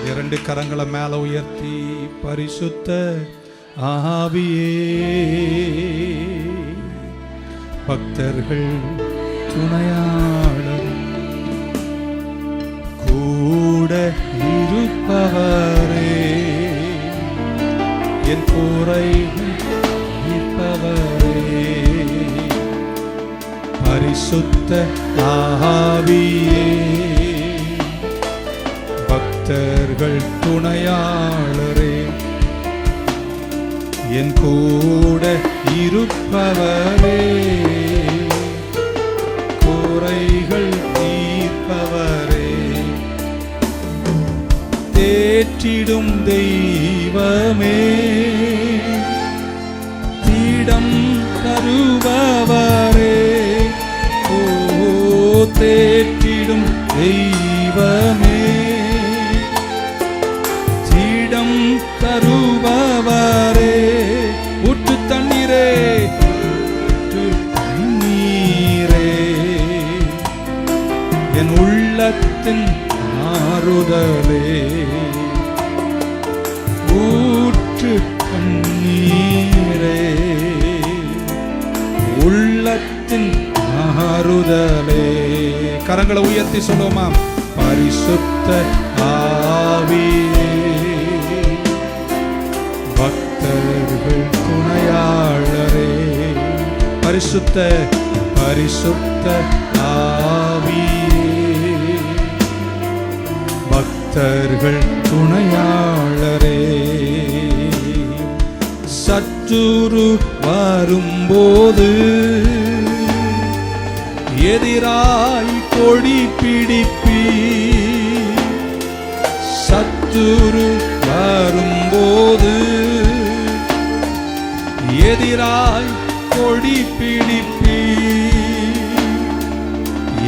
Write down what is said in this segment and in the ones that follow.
இரண்டு கரங்களை மேல உயர்த்தி பரிசுத்த ஆவியே பக்தர்கள் துணையாளர் கூட இருப்பவரே என் குறை இருப்பவரே பரிசுத்த ஆவியே பக்தர்கள் துணையாளரே என் கூட இருப்பவரே குறைகள் தீர்ப்பவரே தேற்றிடும் தெய்வமே தீடம் தருபவரே ஓ தேற்றிடும் தெய்வமே தீடம் தருபவரே ஊற்று தண்ணீரே தண்ணீரே என் உள்ளத்தின் ஆறுதலே ஊற்று தண்ணீரே உள்ளத்தின் ஆறுதலே கரங்களை உயர்த்தி சொல்லுமா பரிசுத்த ஆவியே பக்தர்கள் துணையாளரே பரிசுத்த பரிசுத்த ஆவியே பக்தர்கள் துணையாளரே சத்துரு வரும்போது எதிராய் கொடி பிடிப்பி சத்துரு வரும்போது எதிராய் கொடி பிடிப்பி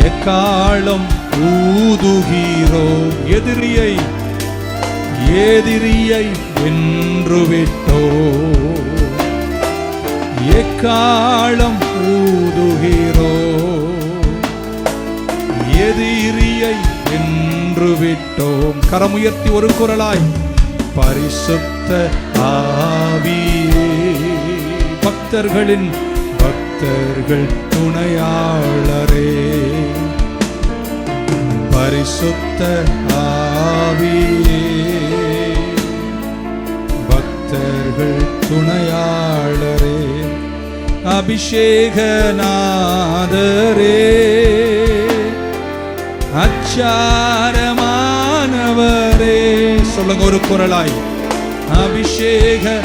எக்காலம் ஊதுகிறோ எதிரியை வென்று விட்டோ எக்காலம் ஊதுகிறோ எதிரியை வென்று விட்டோம் கரமுயர்த்தி ஒரு குரலாய் பரிசுத்த ஆவியே பக்தர்கள் துணையாளரே பரிசுத்த ஆவியே பக்தர்கள் துணையாளரே அபிஷேகநாதரே அச்சாரமானவரே சொல்லுங்க ஒரு குரலாய் அபிஷேகநாதரே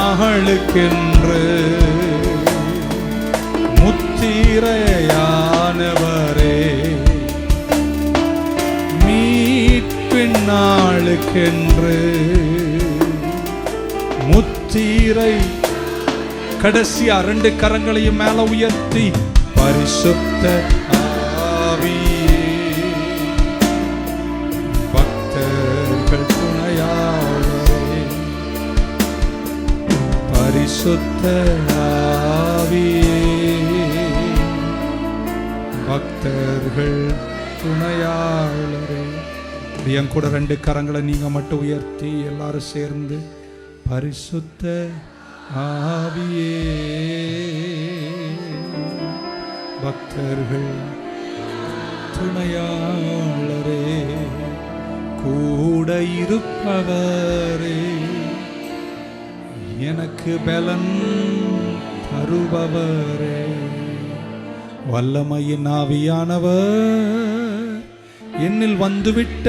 மீட்பின்னாளுக்கென்று முத்திரையானவரே மீட்பின்னாளுக்கென்று முத்திரை கடைசியா ரெண்டு கரங்களையும் மேல உயர்த்தி பரிசுத்த ஆவியே பக்தர்கள் துணையாளரே பரிசுத்த ஆவியே பக்தர்கள் துணையாளரே என் கூட ரெண்டு கரங்களை நீங்க மட்டும் உயர்த்தி எல்லாரும் சேர்ந்து பரிசுத்த ஆவியே பக்தர்கள் துணையாளரே கூட இருப்பவரே எனக்கு பலன் தருபவரே வல்லமையின் ஆவியானவர் என்னில் வந்துவிட்ட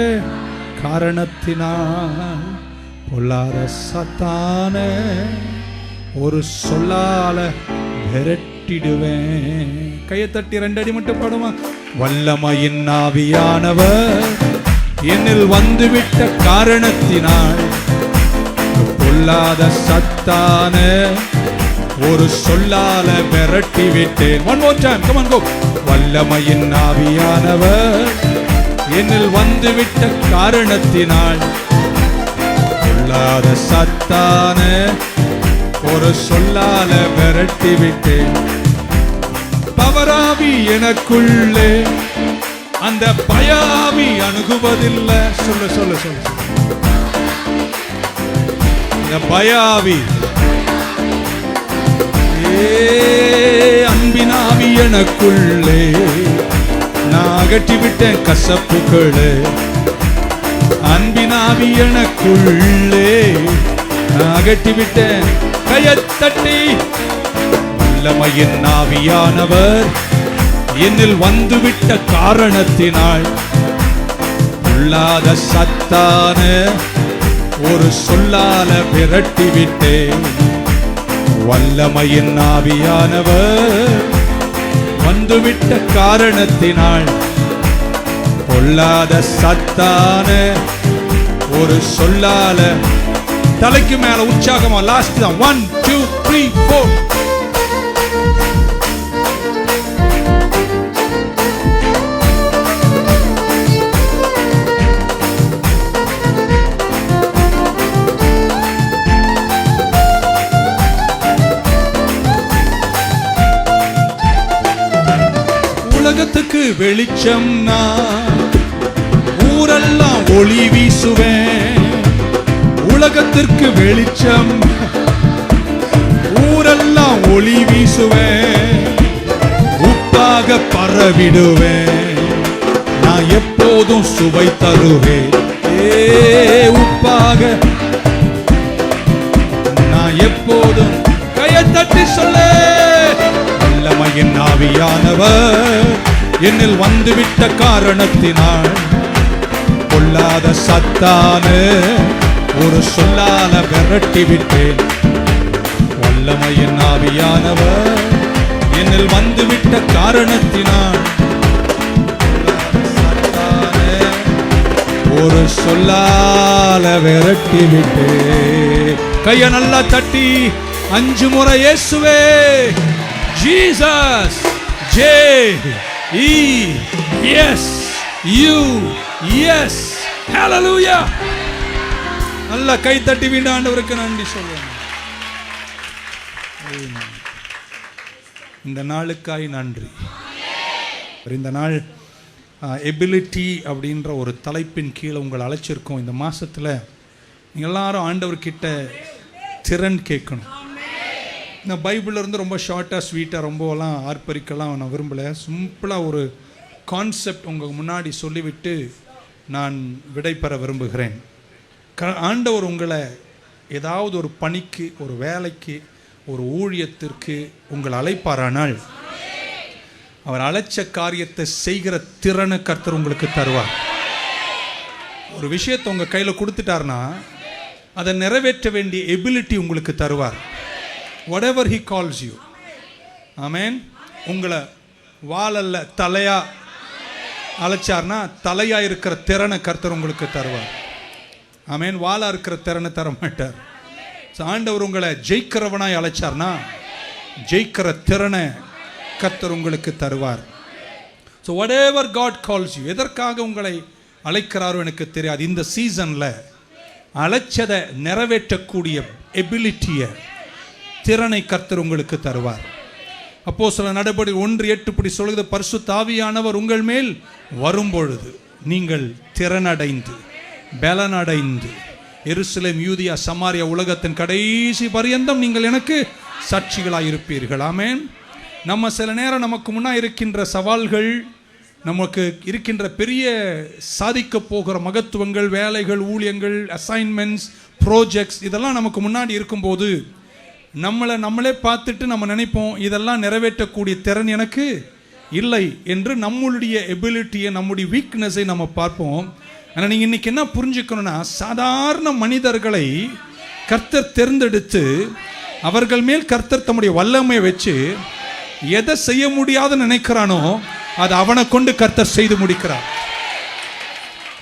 காரணத்தினால் பொல்லாத சத்தான ஒரு சொல்லால விரட்டிடுவேன் கையை தட்டி ரெண்டு அடி மட்டும் படுமா வல்லமையின் ஆவியானவர் என்னில் வந்துவிட்ட காரணத்தினால் பொல்லாத சத்தான ஒரு சொல்லால விரட்டி விட்டேன் one more time come on go வல்லமையின் ஆவியானவர் என்னில் வந்துவிட்ட காரணத்தினால் பொல்லாத சத்தான ஒரு சொல்லால விரட்டி விட்டேன். பவராவி எனக்குள்ளே, அந்த பயாவி அணுகுவதில்லை. சொல்லு சொல்லு சொல்லு. இந்த பயாவி அன்பினாவி எனக்குள்ளே, நான் அகற்றி விட்டேன் கசப்புகளே. அன்பினாவி எனக்குள்ளே, நான் அகற்றி விட்டேன். கையத்தட்டி வல்லமையின் ஆவியானவர் என்னில் வந்துவிட்ட காரணத்தினால் உள்ளாத சத்தான ஒரு சொல்லால விரட்டி விட்டேன். வல்லமையின் ஆவியானவர் வந்துவிட்ட காரணத்தினால் பொல்லாத சத்தான ஒரு சொல்லால. தலைக்கு மேல உற்சாகமா லாஸ்ட் தான். 1 2 3 4. உலகத்துக்கு வெளிச்சம் நான், ஊரெல்லாம் ஒளி வீசுவேன். உலகத்திற்கு வெளிச்சம், ஊரெல்லாம் ஒளி வீசுவேன். உப்பாக பரவிடுவேன், நான் எப்போதும் சுவை தருவேன். உப்பாக நான் எப்போதும். கையை தட்டி சொல்ல. வல்லமையின் ஆவியானவர் என்னில் வந்துவிட்ட காரணத்தினால் பொல்லாத சத்தான ஒரு சொல்லால விரட்டி விட்டேன். வல்லமையின் ஆவியானவர் என்னில் வந்துவிட்ட காரணத்தினால் சத்தான ஒரு சொல்லால விரட்டி விட்டேன். கைய நல்லா தட்டி 5 முறை இயேசுவே, ஜீசஸ், J-E-S, U-S, ஹalleluya. நல்லா கை தட்டி விட ஆண்டவருக்கு நன்றி சொல்லுங்க. இந்த நாளுக்காய் நன்றி. இந்த நாள் எபிலிட்டி அப்படின்ற ஒரு தலைப்பின் கீழே உங்களை அழைச்சிருக்கோம். இந்த மாசத்துல நீங்க எல்லாரும் ஆண்டவர்கிட்ட திறன் கேட்கணும். இந்த பைபிளில் இருந்து ரொம்ப ஷார்ட்டாக ஸ்வீட்டாக ரொம்பலாம் ஆர்ப்பரிக்கலாம் நான் விரும்பலை. சிம்பிளாக ஒரு கான்செப்ட் உங்கள் முன்னாடி சொல்லிவிட்டு நான் விடை பெற விரும்புகிறேன். ஆண்டவர் உங்களை ஏதாவது ஒரு பணிக்கு, ஒரு வேலைக்கு, ஒரு ஊழியத்திற்கு உங்களை அழைப்பாரானால் அவர் அழைச்ச காரியத்தை செய்கிற திறனை கர்த்தர் உங்களுக்கு தருவார். ஒரு விஷயத்தை உங்கள் கையில் கொடுத்துட்டார்னா அதை நிறைவேற்ற வேண்டிய எபிலிட்டி உங்களுக்கு தருவார். whatever he calls you. ஆமென். உங்களை வாளல்ல தலையா அழைச்சார்னா தலையா இருக்கிற திறனை கர்த்தர் உங்களுக்கு தருவார். ஆமென். வாளா இருக்கிற திறனை தர மாட்டார். ஆண்டவர் உங்களை ஜெயிக்கிறவனாய் அழைச்சார்னா ஜெயிக்கிற திறனை கர்த்தர் உங்களுக்கு தருவார். So whatever God calls you, எதற்காக உங்களை அழைக்கிறாரோ எனக்கு தெரியாது. இந்த சீசன்ல அழைச்சதை நிறைவேற்றக்கூடிய எபிலிட்டியை, திறனை கர்த்தர் உங்களுக்கு தருவார். அப்போஸ்தலர் நடபடி 1:8 சொல்லுது, பரிசுத்த ஆவியானவர் உங்கள் மேல் வரும்பொழுது நீங்கள் திறனடைந்து பலனடைந்து எருசலேம், யூதியா, சமாரியா, உலகத்தின் கடைசி பரியந்தம் நீங்கள் எனக்கு சாட்சிகளாக இருப்பீர்கள். ஆமென். நம்ம சில நேரம் நமக்கு முன்னாடி இருக்கின்ற சவால்கள், நமக்கு இருக்கின்ற பெரிய சாதிக்க போகிற மகத்துவங்கள், வேலைகள், ஊழியங்கள், அசைன்மெண்ட்ஸ், ப்ராஜெக்ட்ஸ் இதெல்லாம் நமக்கு முன்னாடி இருக்கும்போது நம்மளே பார்த்துட்டு நம்ம நினைப்போம் இதெல்லாம் நிறைவேற்றக்கூடிய திறன் எனக்கு இல்லை என்று நம்மளுடைய எபிலிட்டியை, நம்முடைய வீக்னஸை நம்ம பார்ப்போம். ஆனால் நீங்கள் இன்னைக்கு என்ன புரிஞ்சுக்கணும்னா, சாதாரண மனிதர்களை கர்த்தர் தேர்ந்தெடுத்து அவர்கள் மேல் கர்த்தர் தம்முடைய வல்லமையை வச்சு எதை செய்ய முடியாதுன்னு நினைக்கிறானோ அதை அவனை கொண்டு கர்த்தர் செய்து முடிக்கிறார்.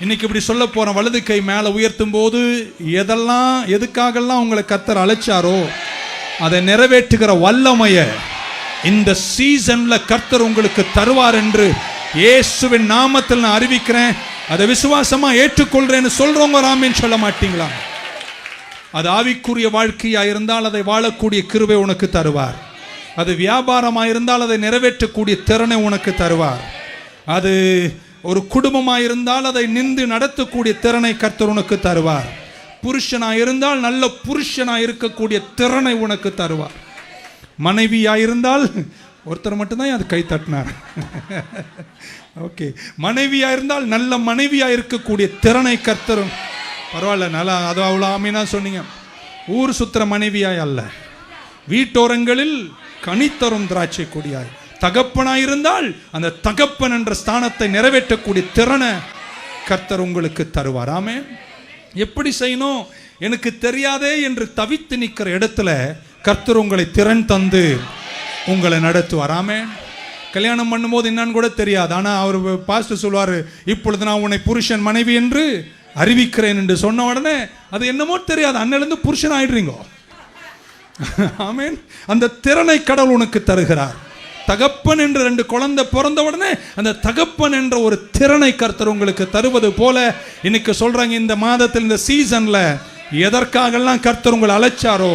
இன்னைக்கு இப்படி சொல்ல போறேன், வலது கை மேலே உயர்த்தும் போது எதுக்காகலாம் உங்களை கர்த்தர் அழைச்சாரோ அதை நிறைவேற்றுகிற வல்லமைய இந்த சீசன்ல கர்த்தர் உங்களுக்கு தருவார் என்று இயேசுவின் நாமத்தில் நான் அறிவிக்கிறேன். அதை விசுவாசமா ஏற்றுக்கொள்றேன்னு சொல்றவங்க ஆமென் சொல்ல மாட்டீங்களா? அது ஆவிக்குரிய வாழ்க்கையாக இருந்தால் அதை வாழக்கூடிய கிருபை உனக்கு தருவார். அது வியாபாரமாக இருந்தால் அதை நிறைவேற்றக்கூடிய திறனை உனக்கு தருவார். அது ஒரு குடும்பமாக இருந்தால் அதை நின்று நடத்தக்கூடிய திறனை கர்த்தர் உனக்கு தருவார். புருஷனாக இருந்தால் நல்ல புருஷனாக இருக்கக்கூடிய திறனை உனக்கு தருவார். மனைவியாக இருந்தால் ஒருத்தர் மட்டும்தான் அது கை தட்டினார். ஓகே, மனைவியாக இருந்தால் நல்ல மனைவியாக இருக்கக்கூடிய திறனை கர்த்தரும். பரவாயில்ல, நல்லா அது அவ்வளோ ஆமீனா சொன்னீங்க. ஊர் சுத்திர மனைவியாய் அல்ல, வீட்டோரங்களில் கனித்தரும் திராட்சை கொடியாய். தகப்பனாய் இருந்தால் அந்த தகப்பன் என்ற ஸ்தானத்தை நிறைவேற்றக்கூடிய திறனை கர்த்தர் உங்களுக்கு தருவார். ஆமென். எப்படி செய்யணும் எனக்கு தெரியாதே என்று தவித்து நிற்கிற இடத்துல கர்த்தர் உங்களை திறன் தந்து உங்களை நடத்துவார். ஆமென். கல்யாணம் பண்ணும்போது என்னன்னு கூட தெரியாது, ஆனால் அவர் பாஸ்டர் சொல்வார், இப்பொழுது நான் உன்னை புருஷன் மனைவி என்று அறிவிக்கிறேன் என்று சொன்ன உடனே அது என்னமோ தெரியாது, அன்னிலிருந்து புருஷன் ஆயிடுறீங்க. ஆமென். அந்த திறனை கடவுள் உனக்கு தருகிறார். தகப்பன் என்று 2 குழந்தை பிறந்த உடனே அந்த தகப்பன் என்ற ஒரு திறனை கர்த்தர் உங்களுக்கு தருவது போல இன்னைக்கு சொல்றாங்க, இந்த மாதத்தில் இந்த சீசன்ல எதற்காகலாம் கர்த்தர் உங்களை அழைச்சாரோ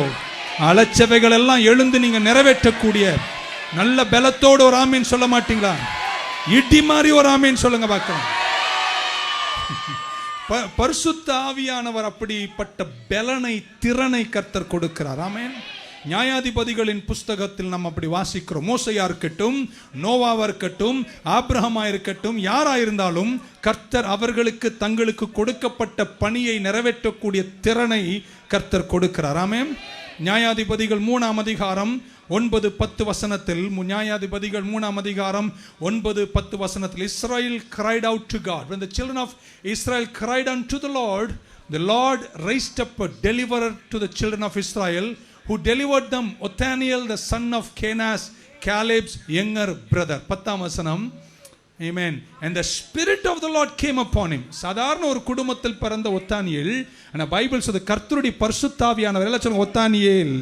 அழைச்சவைகள் எல்லாம் எழுந்து நீங்க நிறைவேற்றக்கூடிய நல்ல பலத்தோடு ஒரு ஆமீன் சொல்ல மாட்டீங்களா? இடி மாதிரி ஒரு ஆமீன் சொல்லுங்க பார்க்கலாம். பரிசுத்த ஆவியானவர் அப்படிப்பட்ட பலனை திறனை கர்த்தர் கொடுக்கிறார். ஆமென். நியாயாதிபதிகளின் புஸ்தகத்தில் நம்ம அப்படி வாசிக்கிறோம். மோசையா இருக்கட்டும், நோவாவா இருக்கட்டும், ஆபிரகாமா இருக்கட்டும், யாரா இருந்தாலும் கர்த்தர் அவர்களுக்கு தங்களுக்கு கொடுக்கப்பட்ட பணியை நிறைவேற்றக்கூடிய திறனை கர்த்தர் கொடுக்கிறார். ஆமென். நியாயாதிபதிகள் 3ஆம் அதிகாரம் 9-10 வசனத்தில், நியாயாதிபதிகள் 3ஆம் அதிகாரம் 9-10 வசனத்தில், இஸ்ரவேல் cried out to God. When the children of Israel cried unto the Lord raised up a deliverer to the children of Israel, who delivered them, Othniel the son of Kenaz, Caleb's younger brother. 10ஆம் வசனம். Amen. And the spirit of the Lord came upon him. சாதாரண ஒரு குடும்பத்தில் பிறந்த ஒத்தானியேல், ஆனா Bible சொல்லுது கர்த்தருடைய பரிசுத்த ஆவியானவர். எல்லாம் சொல்லுங்க, ஒத்தானியேல்.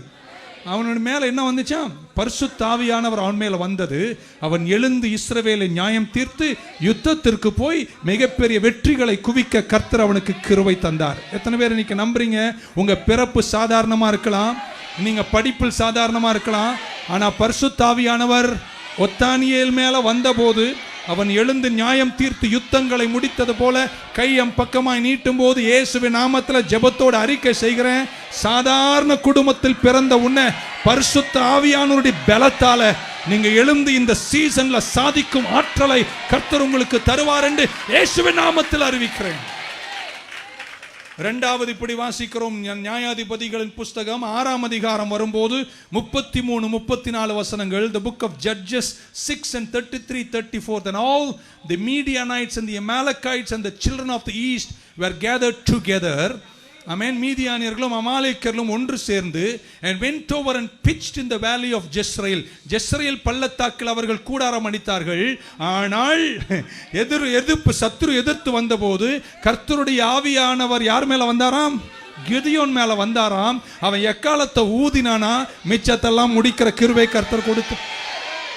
அவனோட மேல என்ன வந்துச்சா? பரிசுத்த ஆவியானவர் அவன் மேல வந்தது. அவன் எழுந்து இஸ்ரவேலை நியாயம் தீர்த்து யுத்தத்திற்கு போய் மிகப்பெரிய வெற்றிகளை குவிக்க கர்த்தர் அவனுக்கு கிருபை தந்தார். எத்தனை பேர் இன்னைக்கு நம்புறீங்க? உங்க பிறப்பு சாதாரணமா இருக்கலாம், நீங்க படிப்பில் சாதாரணமா இருக்கலாம், ஆனா பரிசுத்த ஆவியானவர் ஒத்தானியேல் மேல வந்தபோது அவன் எழுந்து நியாயம் தீர்த்து யுத்தங்களை முடித்தது போல கையம் பக்கமாய் நீட்டும் போது இயேசுவின் நாமத்தில் ஜெபத்தோடு அறிக்கை செய்கிறேன், சாதாரண குடும்பத்தில் பிறந்த உன்னை பரிசுத்த ஆவியானவருடைய பலத்தால நீங்க எழுந்து இந்த சீசன்ல சாதிக்கும் ஆற்றலை கர்த்தர் உங்களுக்கு தருவார் என்று இயேசுவின் நாமத்தில் அறிவிக்கிறேன். இரண்டாவது இப்படி வாசிக்கிறோம். நியாயாதிபதிகளின் புஸ்தகம் 6ஆம் அதிகாரம் வரும்போது 33-34 வசனங்கள். The book of Judges 6:33-34. Then all the Midianites and the Amalekites and the children of the east were gathered together. Amen. மீதியானியர்களும் அமாலேக்கர்களும் ஒன்று சேர்ந்து and went over and pitched in the valley of Jezreel. ஜெஸ்ரேல் பள்ளத்தாக்கில் அவர்கள் கூடாரம் அடித்தார்கள். ஆனால் சத்துரு எதிர்த்து வந்தபோது கர்த்தருடைய ஆவியானவர் யார் மேல வந்தாராம்? கிதியோன் மேல வந்தாராம். அவன் எக்காலத்தை ஊதினானா மிச்சத்தெல்லாம் முடிக்கிற கிருபை கர்த்தர் கொடுத்து.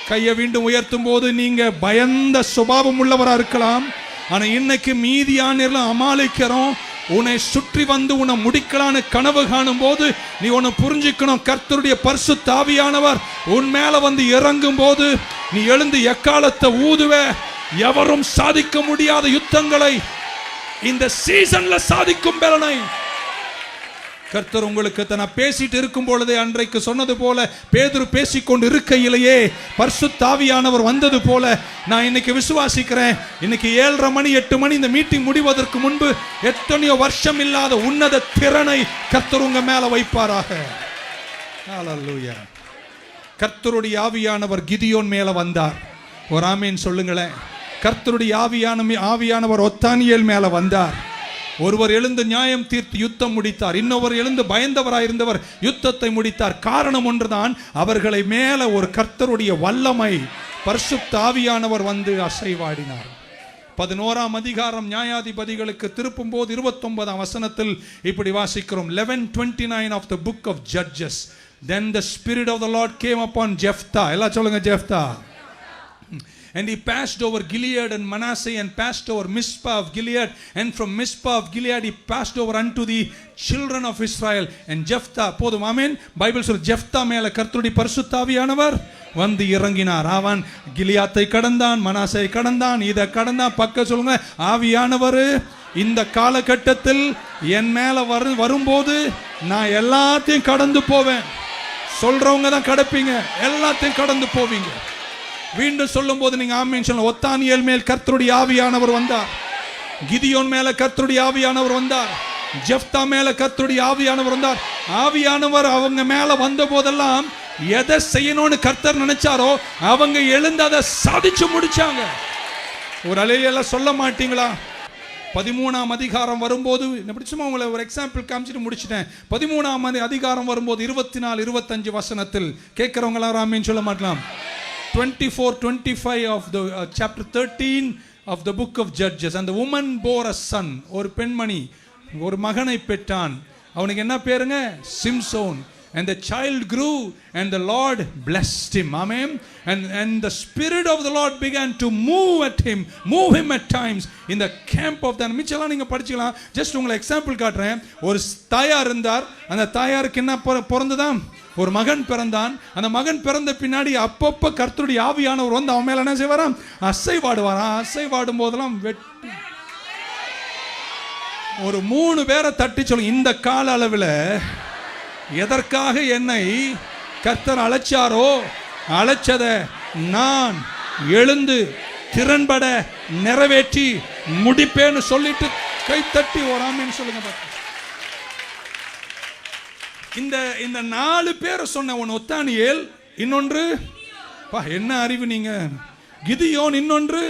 கையை மீண்டும் உயர்த்தும் போது நீங்க பயந்த சுபாவம் உள்ளவரா இருக்கலாம், ஆனா இன்னைக்கு மீதியானியர்களும் அமாலேக்கரும் உன்னை சுற்றி வந்து உன்னை முடிக்கலான்னு கனவு காணும் போது நீ உன்னை புரிஞ்சுக்கணும், கர்த்தருடைய பரிசுத்த ஆவியானவர் உன் மேல வந்து இறங்கும் போது நீ எழுந்து எக்காலத்தை ஊதுவ. எவரும் சாதிக்க முடியாத யுத்தங்களை இந்த சீசன்ல சாதிக்கும் பலனை கர்த்தர் உங்களுக்கு நான் பேசிட்டு இருக்கும் பொழுதே அன்றைக்கு சொன்னது போல பேதுரு பேசிக்கொண்டு இருக்கையிலேயே பரிசுத்த ஆவியானவர் வந்தது போல நான் இன்னைக்கு விசுவாசிக்கிறேன். இன்னைக்கு 7:30 மணி 8 மணி இந்த மீட்டிங் முடிவதற்கு முன்பு எத்தனையோ வருஷம் இல்லாத உன்னத திறனை கர்த்தர் உங்க மேல வைப்பாராக. ஹல்லேலூயா. கர்த்தருடைய ஆவியானவர் கிதியோன் மேல வந்தார். ஒரு ஆமென் சொல்லுங்களேன். கர்த்தருடைய ஆவியானவர் ஒத்தானியேல் மேல வந்தார். ஒருவர் எழுந்து நியாயம் தீர்த்து யுத்தம் முடித்தார், இன்னொரு எழுந்து பயந்தவராயிருந்தவர் யுத்தத்தை முடித்தார். காரணம் ஒன்றுதான், அவர்களை மேல ஒரு கர்த்தருடைய வல்லமை பரிசுத்த ஆவியானவர் வந்து அசைவாடினார். 11ஆம் அதிகாரம் நியாயாதிபதிகளுக்கு திருப்பும் போது 29ஆம் வசனத்தில் இப்படி வாசிக்கிறோம். 11:29 of the book of Judges. Then the spirit of the Lord came upon Jephthah. எல்லாம் சொல்லுங்க, Jephthah. and he passed over Gilead and Manasseh and passed over Mizpah of Gilead, and from Mizpah of Gilead he passed over unto the children of Israel. And Jephthah, போதும் ஆமென். Bible சொல்ற ஜெப்தா மேல கர்த்தருடைய பரிசுத்த ஆவியானவர் வந்து இறங்கினார். அவன் கிலியாத்தை கடந்தான், மனாசை கடந்தான், இதை கடந்தான். பக்க சொல்லுங்க, ஆவியானவர் இந்த காலகட்டத்தில் என் மேல வரும்போது நான் எல்லாத்தையும் கடந்து போவேன். சொல்றவங்க தான் கடப்பீங்க, எல்லாத்தையும் கடந்து போவீங்க. மீண்டும் சொல்லும் போது நீங்க ஆமென் சொல்லணும். ஒத்தானியேல் மேல் கர்த்தருடைய ஆவியானவர் வந்தார், கிதியோன் மேல கர்த்தருடைய ஆவியானவர் வந்தார், ஜெப்தா மேல கர்த்தருடைய ஆவியானவர் வந்தார். ஆவியானவர் அவங்க மேல வந்த போதெல்லாம் எதை செய்யணும்னு கர்த்தர் நினைச்சாரோ அவங்க எழுந்து அதை சாதிச்சு முடிச்சாங்க. ஒரு அலையெல்லாம் சொல்ல மாட்டீங்களா? 13ஆம் அதிகாரம் வரும்போது, சும்மா உங்களை ஒரு எக்ஸாம்பிள் காமிச்சிட்டு முடிச்சிட்டேன். 13ஆம் அதிகாரம் வரும்போது 24, 25 வசனத்தில் கேட்கிறவங்க எல்லாரும் ஆமென் சொல்ல மாட்டலாம். 24-25 of the chapter 13 of the book of Judges. And the woman bore a son. ஒரு பெண்மணி ஒரு மகனை பெற்றான். அவனுக்கு என்ன பேருங்க? Samson. And the child grew and the Lord blessed him. Amen. And the spirit of the Lord began to move him at times in the camp of the enemy. மிச்சலாம் நீங்க படிச்சுக்கலாம். ஜஸ்ட் உங்களுக்கு எக்ஸாம்பிள் காட்டுறேன். ஒரு தாயார் இருந்தார். அந்த தாயாருக்கு என்ன பிறந்ததாம்? ஒரு மகன் பிறந்தான். அந்த மகன் பிறந்த பின்னாடி அப்பப்ப கர்த்தருடைய ஆவியானவர் வந்து அவன் மேல என்ன செய்வாராம்? அசைவாடுவாராம். அசைவாடும் போதெல்லாம் வெட்டி ஒரு 3 பேரை தட்டி சொல்லுங்க, இந்த கால அளவில் எதற்காக என்னை கர்த்தர் அழைச்சாரோ அழைச்சதை நான் எழுந்து திறன்பட நிறைவேற்றி முடிப்பேன்னு சொல்லிட்டு கைத்தட்டி ஓராமேன்னு சொல்லுங்க. இந்த 4 பேரை சொன்ன ஒன்று ஒத்தானியேல், இன்னொன்று என்ன அறிவு நீங்க, கிதியோன், இன்னொன்று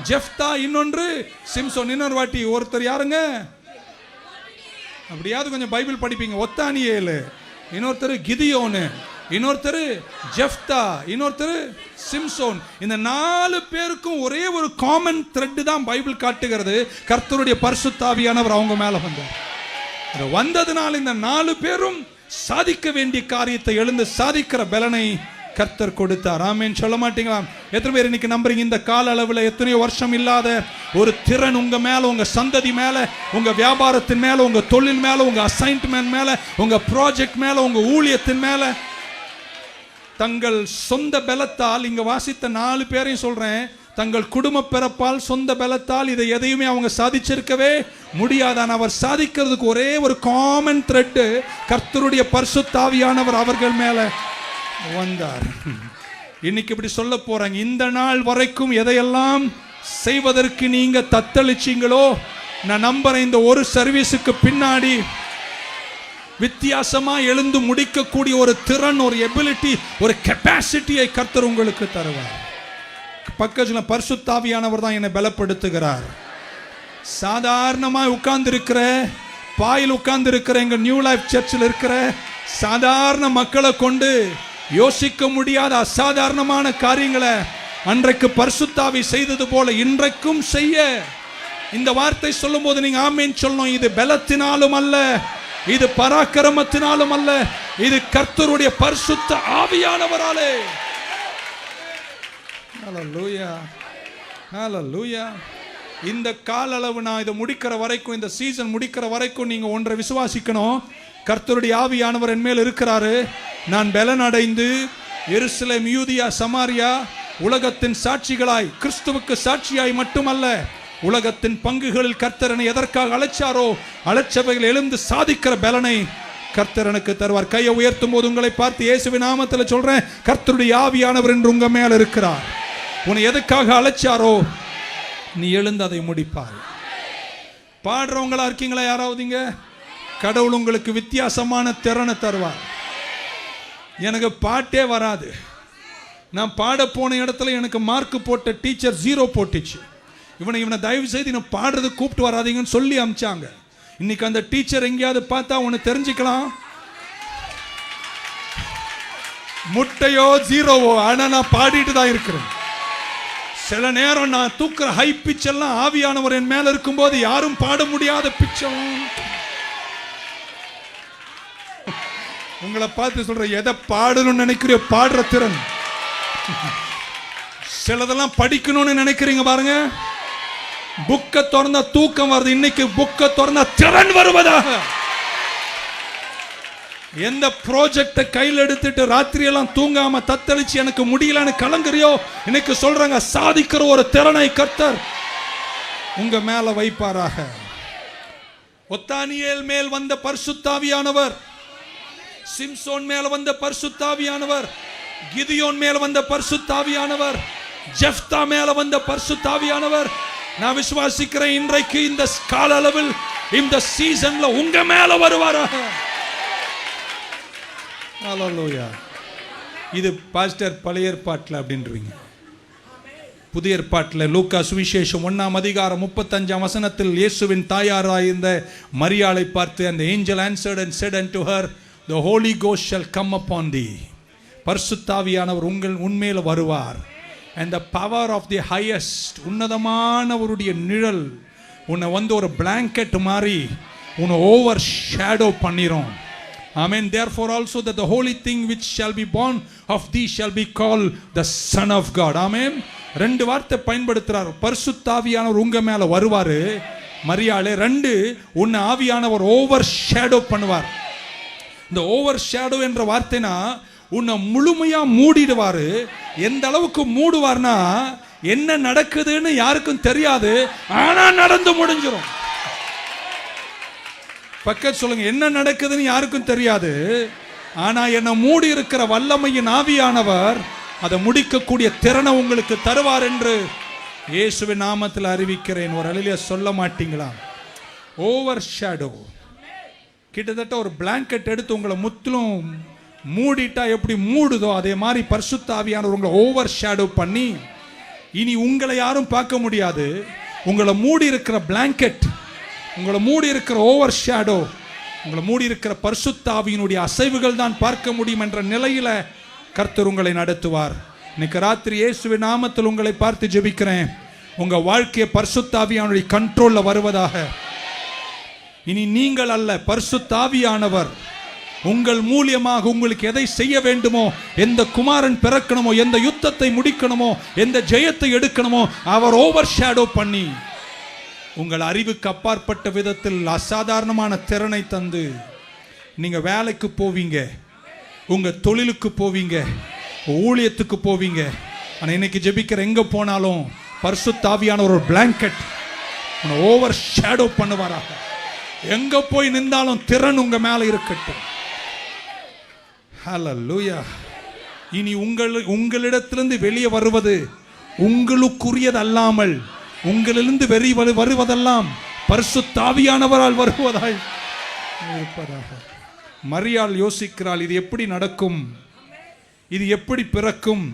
ஜெப்தா, இன்னொன்று சிம்சோன். இன்னொரு வாட்டி ஒருத்தர் யாருங்க? அப்படியாவது கொஞ்சம் பைபிள் படிப்பீங்க. ஒத்தானியேல், இன்னொருத்தர் கிதியோனு, இன்னொருத்தர் ஜெப்தா, இன்னொருத்தர் சிம்சோன். இந்த 4 பேருக்கும் ஒரே ஒரு காமன் த்ரெட் தான் பைபிள் காட்டுகிறது. கர்த்தருடைய பரிசுத்த ஆவியானவர் அவங்க மேல வந்தார். வந்ததுனால இந்த 4 பேரும் சாதிக்க வேண்டிய காரியத்தை எழுந்து சாதிக்கிற பலனை கர்த்தர் கொடுத்தார். ஆமென் சொல்ல மாட்டீங்களா? எத்தனை பேர் இன்னைக்கு நம்புறீங்க? இந்த கால அளவில் எத்தனையோ வருஷம் இல்லாத ஒரு திறன் உங்க மேல, உங்க சந்ததி மேல, உங்க வியாபாரத்தின் மேல, உங்க தொழில் மேல, உங்க அசைன்மென்ட் மேல, உங்க ப்ராஜெக்ட் மேல, உங்க ஊழியத்தின் மேல தங்கள் சொந்த பலத்தால், இங்க வாசித்த 4 பேரையும் சொல்றேன், தங்கள் குடும்ப பிறப்பால் சொந்த பலத்தால் இதை எதையுமே அவங்க சாதிச்சிருக்கவே முடியாதான். அவர் சாதிக்கிறதுக்கு ஒரே ஒரு காமன் த்ரெட், கர்த்தருடைய பரிசுத்த ஆவியானவர் அவர்கள் மேல வந்தார். இன்னைக்கு இப்படி சொல்ல போறாங்க, இந்த நாள் வரைக்கும் எதையெல்லாம் செய்வதற்கு நீங்க தத்தளிச்சீங்களோ, நான் நம்புறேன் இந்த ஒரு சர்வீஸுக்கு பின்னாடி வித்தியாசமா எழுந்து முடிக்கக்கூடிய ஒரு திறன், ஒரு எபிலிட்டி, ஒரு கெப்பாசிட்டியை கர்த்தர் உங்களுக்கு தருவார். பக்கத்துல பரிசுத்த ஆவியானவர் தான் என்னை பலப்படுத்துகிறார். சாதாரணமா உட்கார்ந்து இருக்கிற, பாயில் உட்கார்ந்து இருக்கிற எங்க நியூ லைஃப் சர்ச்சில் இருக்கிற சாதாரண மக்களை கொண்டு யோசிக்க முடியாத அசாதாரணமான காரியங்களை அன்றைக்கு பரிசுத்த ஆவி செய்தது போல இன்றைக்கும் செய்ய. இந்த வார்த்தை சொல்லும் போது நீங்க ஆமென் சொல்லணும். இது பலத்தினாலும் அல்ல, இது பராக்கிரமத்தினாலும் அல்ல, இது கர்த்தருடைய பரிசுத்த ஆவியானவராலே. ஹல்லேலூயா, ஹல்லேலூயா. இந்த கால அளவு நான் இதை முடிக்கிற வரைக்கும், இந்த சீசன் முடிக்கிற வரைக்கும் நீங்க ஒன்றை விசுவாசிக்கணும். கர்த்தருடைய ஆவியானவர் என் மேல் இருக்கிறாரு. நான் பலன் அடைந்து எருசலேம், யூதியா, சமாரியா உலகத்தின் சாட்சிகளாய், கிறிஸ்துவுக்கு சாட்சியாய் மட்டுமல்ல, உலகத்தின் பங்குகளில் கர்த்தர் என்னை எதற்காக அழைச்சாரோ அழைச்சவைகள் எழுந்து சாதிக்கிற பலனை கர்த்தர் எனக்கு தருவார். கையை உயர்த்தும் போது உங்களை பார்த்து இயேசுவின் நாமத்தில் சொல்றேன், கர்த்தருடைய ஆவியானவர் என்று உங்க மேல இருக்கிறார். உன்னை எதுக்காக அழைச்சாரோ நீ எழுந்து அதை முடிப்பார். பாடுறவங்களா இருக்கீங்களா யாராவதுங்க? கடவுள் உங்களுக்கு வித்தியாசமான திறனை தருவார். எனக்கு பாட்டே வராது. நான் பாட போன இடத்துல எனக்கு மார்க் போட்ட டீச்சர் 0 போட்டுச்சு. இவனை தயவு செய்து நான் பாடுறது கூப்பிட்டு வராதீங்கன்னு சொல்லி அமிச்சாங்க. இன்னைக்கு அந்த டீச்சர் எங்கேயாவது பார்த்தா உன்னை தெரிஞ்சுக்கலாம், முட்டையோ 0வோ, ஆனா நான் பாடிட்டு தான் இருக்கிறேன். சில நேரம் நான் தூக்குற ஹை பிச் எல்லாம் ஆவியானவர் என் மேல இருக்கும்போது யாரும் பாட முடியாத பிச்சும். உங்களை பார்த்து சொல்ற, எதை பாடணும்னு நினைக்கிற பாடுற திறன் சிலதெல்லாம் படிக்கணும்னு நினைக்கிறீங்க பாருங்க, புக்க திறந்தா தூக்கம் வருது. இன்னைக்கு புக்க திறந்தா திறன் வருவதாக. எந்த ப்ராஜெக்ட கையில் எடுத்துட்டு ராத்திரி எல்லாம் தூங்காம தத்தளிச்சு எனக்கு முடியலன்னு கலங்குறியோ, இன்னைக்கு சொல்றாங்க சாதிக்கிற ஒரு திறனை கர்த்தர் உங்க மேல வைப்பாராக. ஒத்தானியேல் மேல் வந்த பரிசுத்தாவியானவர், சிம்சோன் மேல வந்த பரிசுத்தாவியானவர், கிதியோன் மேல வந்த பரிசுத்தாவியானவர், ஜெப்தா மேல வந்த பரிசுத்தாவியானவர், நான் விசுவாசிக்கிறேன் இன்றைக்கு இந்த கால அளவில் இந்த சீசன்ல உங்க மேல வருவாராக. ஹல்லேலூயா. இது பாஸ்டர் பழைய ஏற்பாட்டில் அப்படின்றீங்க. புதிய ஏற்பாட்டில் லூக்கா சுவிசேஷம் 1ஆம் அதிகாரம் 35ஆம் வசனத்தில் இயேசுவின் தாயாராயிருந்த மரியாளை பார்த்து, அந்த angel answered and said unto her, the Holy Ghost shall come upon thee. பரிசுத்தாவியானவர் உன்மேல் வருவார். and the power of the highest, உன்னதமானவருடைய நிழல் உன்னை ஒரு blanket மாதிரி உன்னை ஓவர் ஷேடோ பண்ணிரும். Amen. Therefore also that the holy thing which shall be born of thee shall be called the Son of God. Amen. ரெண்டு வார்த்தை பயன்படுத்துறார். பரிசுத்தாவியானவர் உங்க மேல வருவாரு மரியாளே. ரெண்டு, உன்னை ஆவியானவர் ஓவர் ஷேடோ பண்ணுவார். இந்த ஓவர் ஷேடோ என்ற வார்த்தைனா உன்னை முழுமையா மூடிடுவாரு. எந்த அளவுக்கு மூடுவார்னா, என்ன நடக்குதுன்னு யாருக்கும் தெரியாது, ஆனா நடந்து முடிஞ்சிடும். பக்கத்து சொல்லுங்க, என்ன நடக்குதுன்னு யாருக்கும் தெரியாது, ஆனா என்ன மூடி இருக்கிற வல்லமையின் ஆவியானவர் அதை முடிக்கக்கூடிய திறனை உங்களுக்கு தருவார் என்று இயேசுவின் நாமத்தில் அறிவிக்கிறேன். ஒரு அலையில சொல்ல மாட்டீங்களா? ஓவர் ஷேடோ, கிட்டத்தட்ட ஒரு பிளாங்கெட் எடுத்து உங்களை முற்றிலும் மூடிட்டா எப்படி மூடுதோ அதே மாதிரி பரிசுத்த ஆவியானவர் உங்களை ஓவர் ஷேடோ பண்ணி இனி உங்களை யாரும் பார்க்க முடியாது. உங்களை மூடி இருக்கிற பிளாங்கெட், உங்களை மூடி இருக்கிற ஓவர் ஷேடோ, உங்களை மூடி இருக்கிற பரிசுத்த ஆவியினுடைய அசைவுகள் தான் பார்க்க முடியும் என்ற நிலையில கர்த்தர் உங்களை நடத்துவார். இன்னைக்கு ராத்திரி இயேசுவின் நாமத்தில் உங்களை பார்த்து ஜெபிக்கிறேன். உங்க வாழ்க்கையை பரிசுத்த ஆவியானுடைய கண்ட்ரோல்ல வருவதாக. இனி நீங்கள் அல்ல, பரிசுத்த ஆவியானவர் உங்கள் மூலியமாக உங்களுக்கு எதை செய்ய வேண்டுமோ, எந்த குமாரன் பிறக்கணுமோ, எந்த யுத்தத்தை முடிக்கணுமோ, எந்த ஜெயத்தை எடுக்கணுமோ, அவர் ஓவர் ஷேடோ பண்ணி உங்கள் அறிவுக்கு அப்பாற்பட்ட விதத்தில் அசாதாரணமான திறனை தந்து நீங்க வேலைக்கு போவீங்க, உங்க தொழிலுக்கு போவீங்க, ஊழியத்துக்கு போவீங்க. ஆனா இன்னைக்கு ஜெபிக்கிற எங்க போனாலும் பரிசுத்த ஆவியானவர் ஒரு பிளாங்கெட் ஓவர் ஷேடோ பண்ணுவாராக. எங்க போய் நின்றாலும் திறன் உங்க மேல இருக்கட்டும். ஹல்லேலூயா. இனி உங்களிடத்திலிருந்து வெளியே வருவது உங்களுக்குரியது அல்லாமல் உங்களிலிருந்து வருவதெல்லாம் பரிசுத்த ஆவியானவரால் வருவதாய் இருப்பதாக. மரியாள் யோசிக்கிறாள், இது எப்படி நடக்கும், இது எப்படி பிறக்கும்?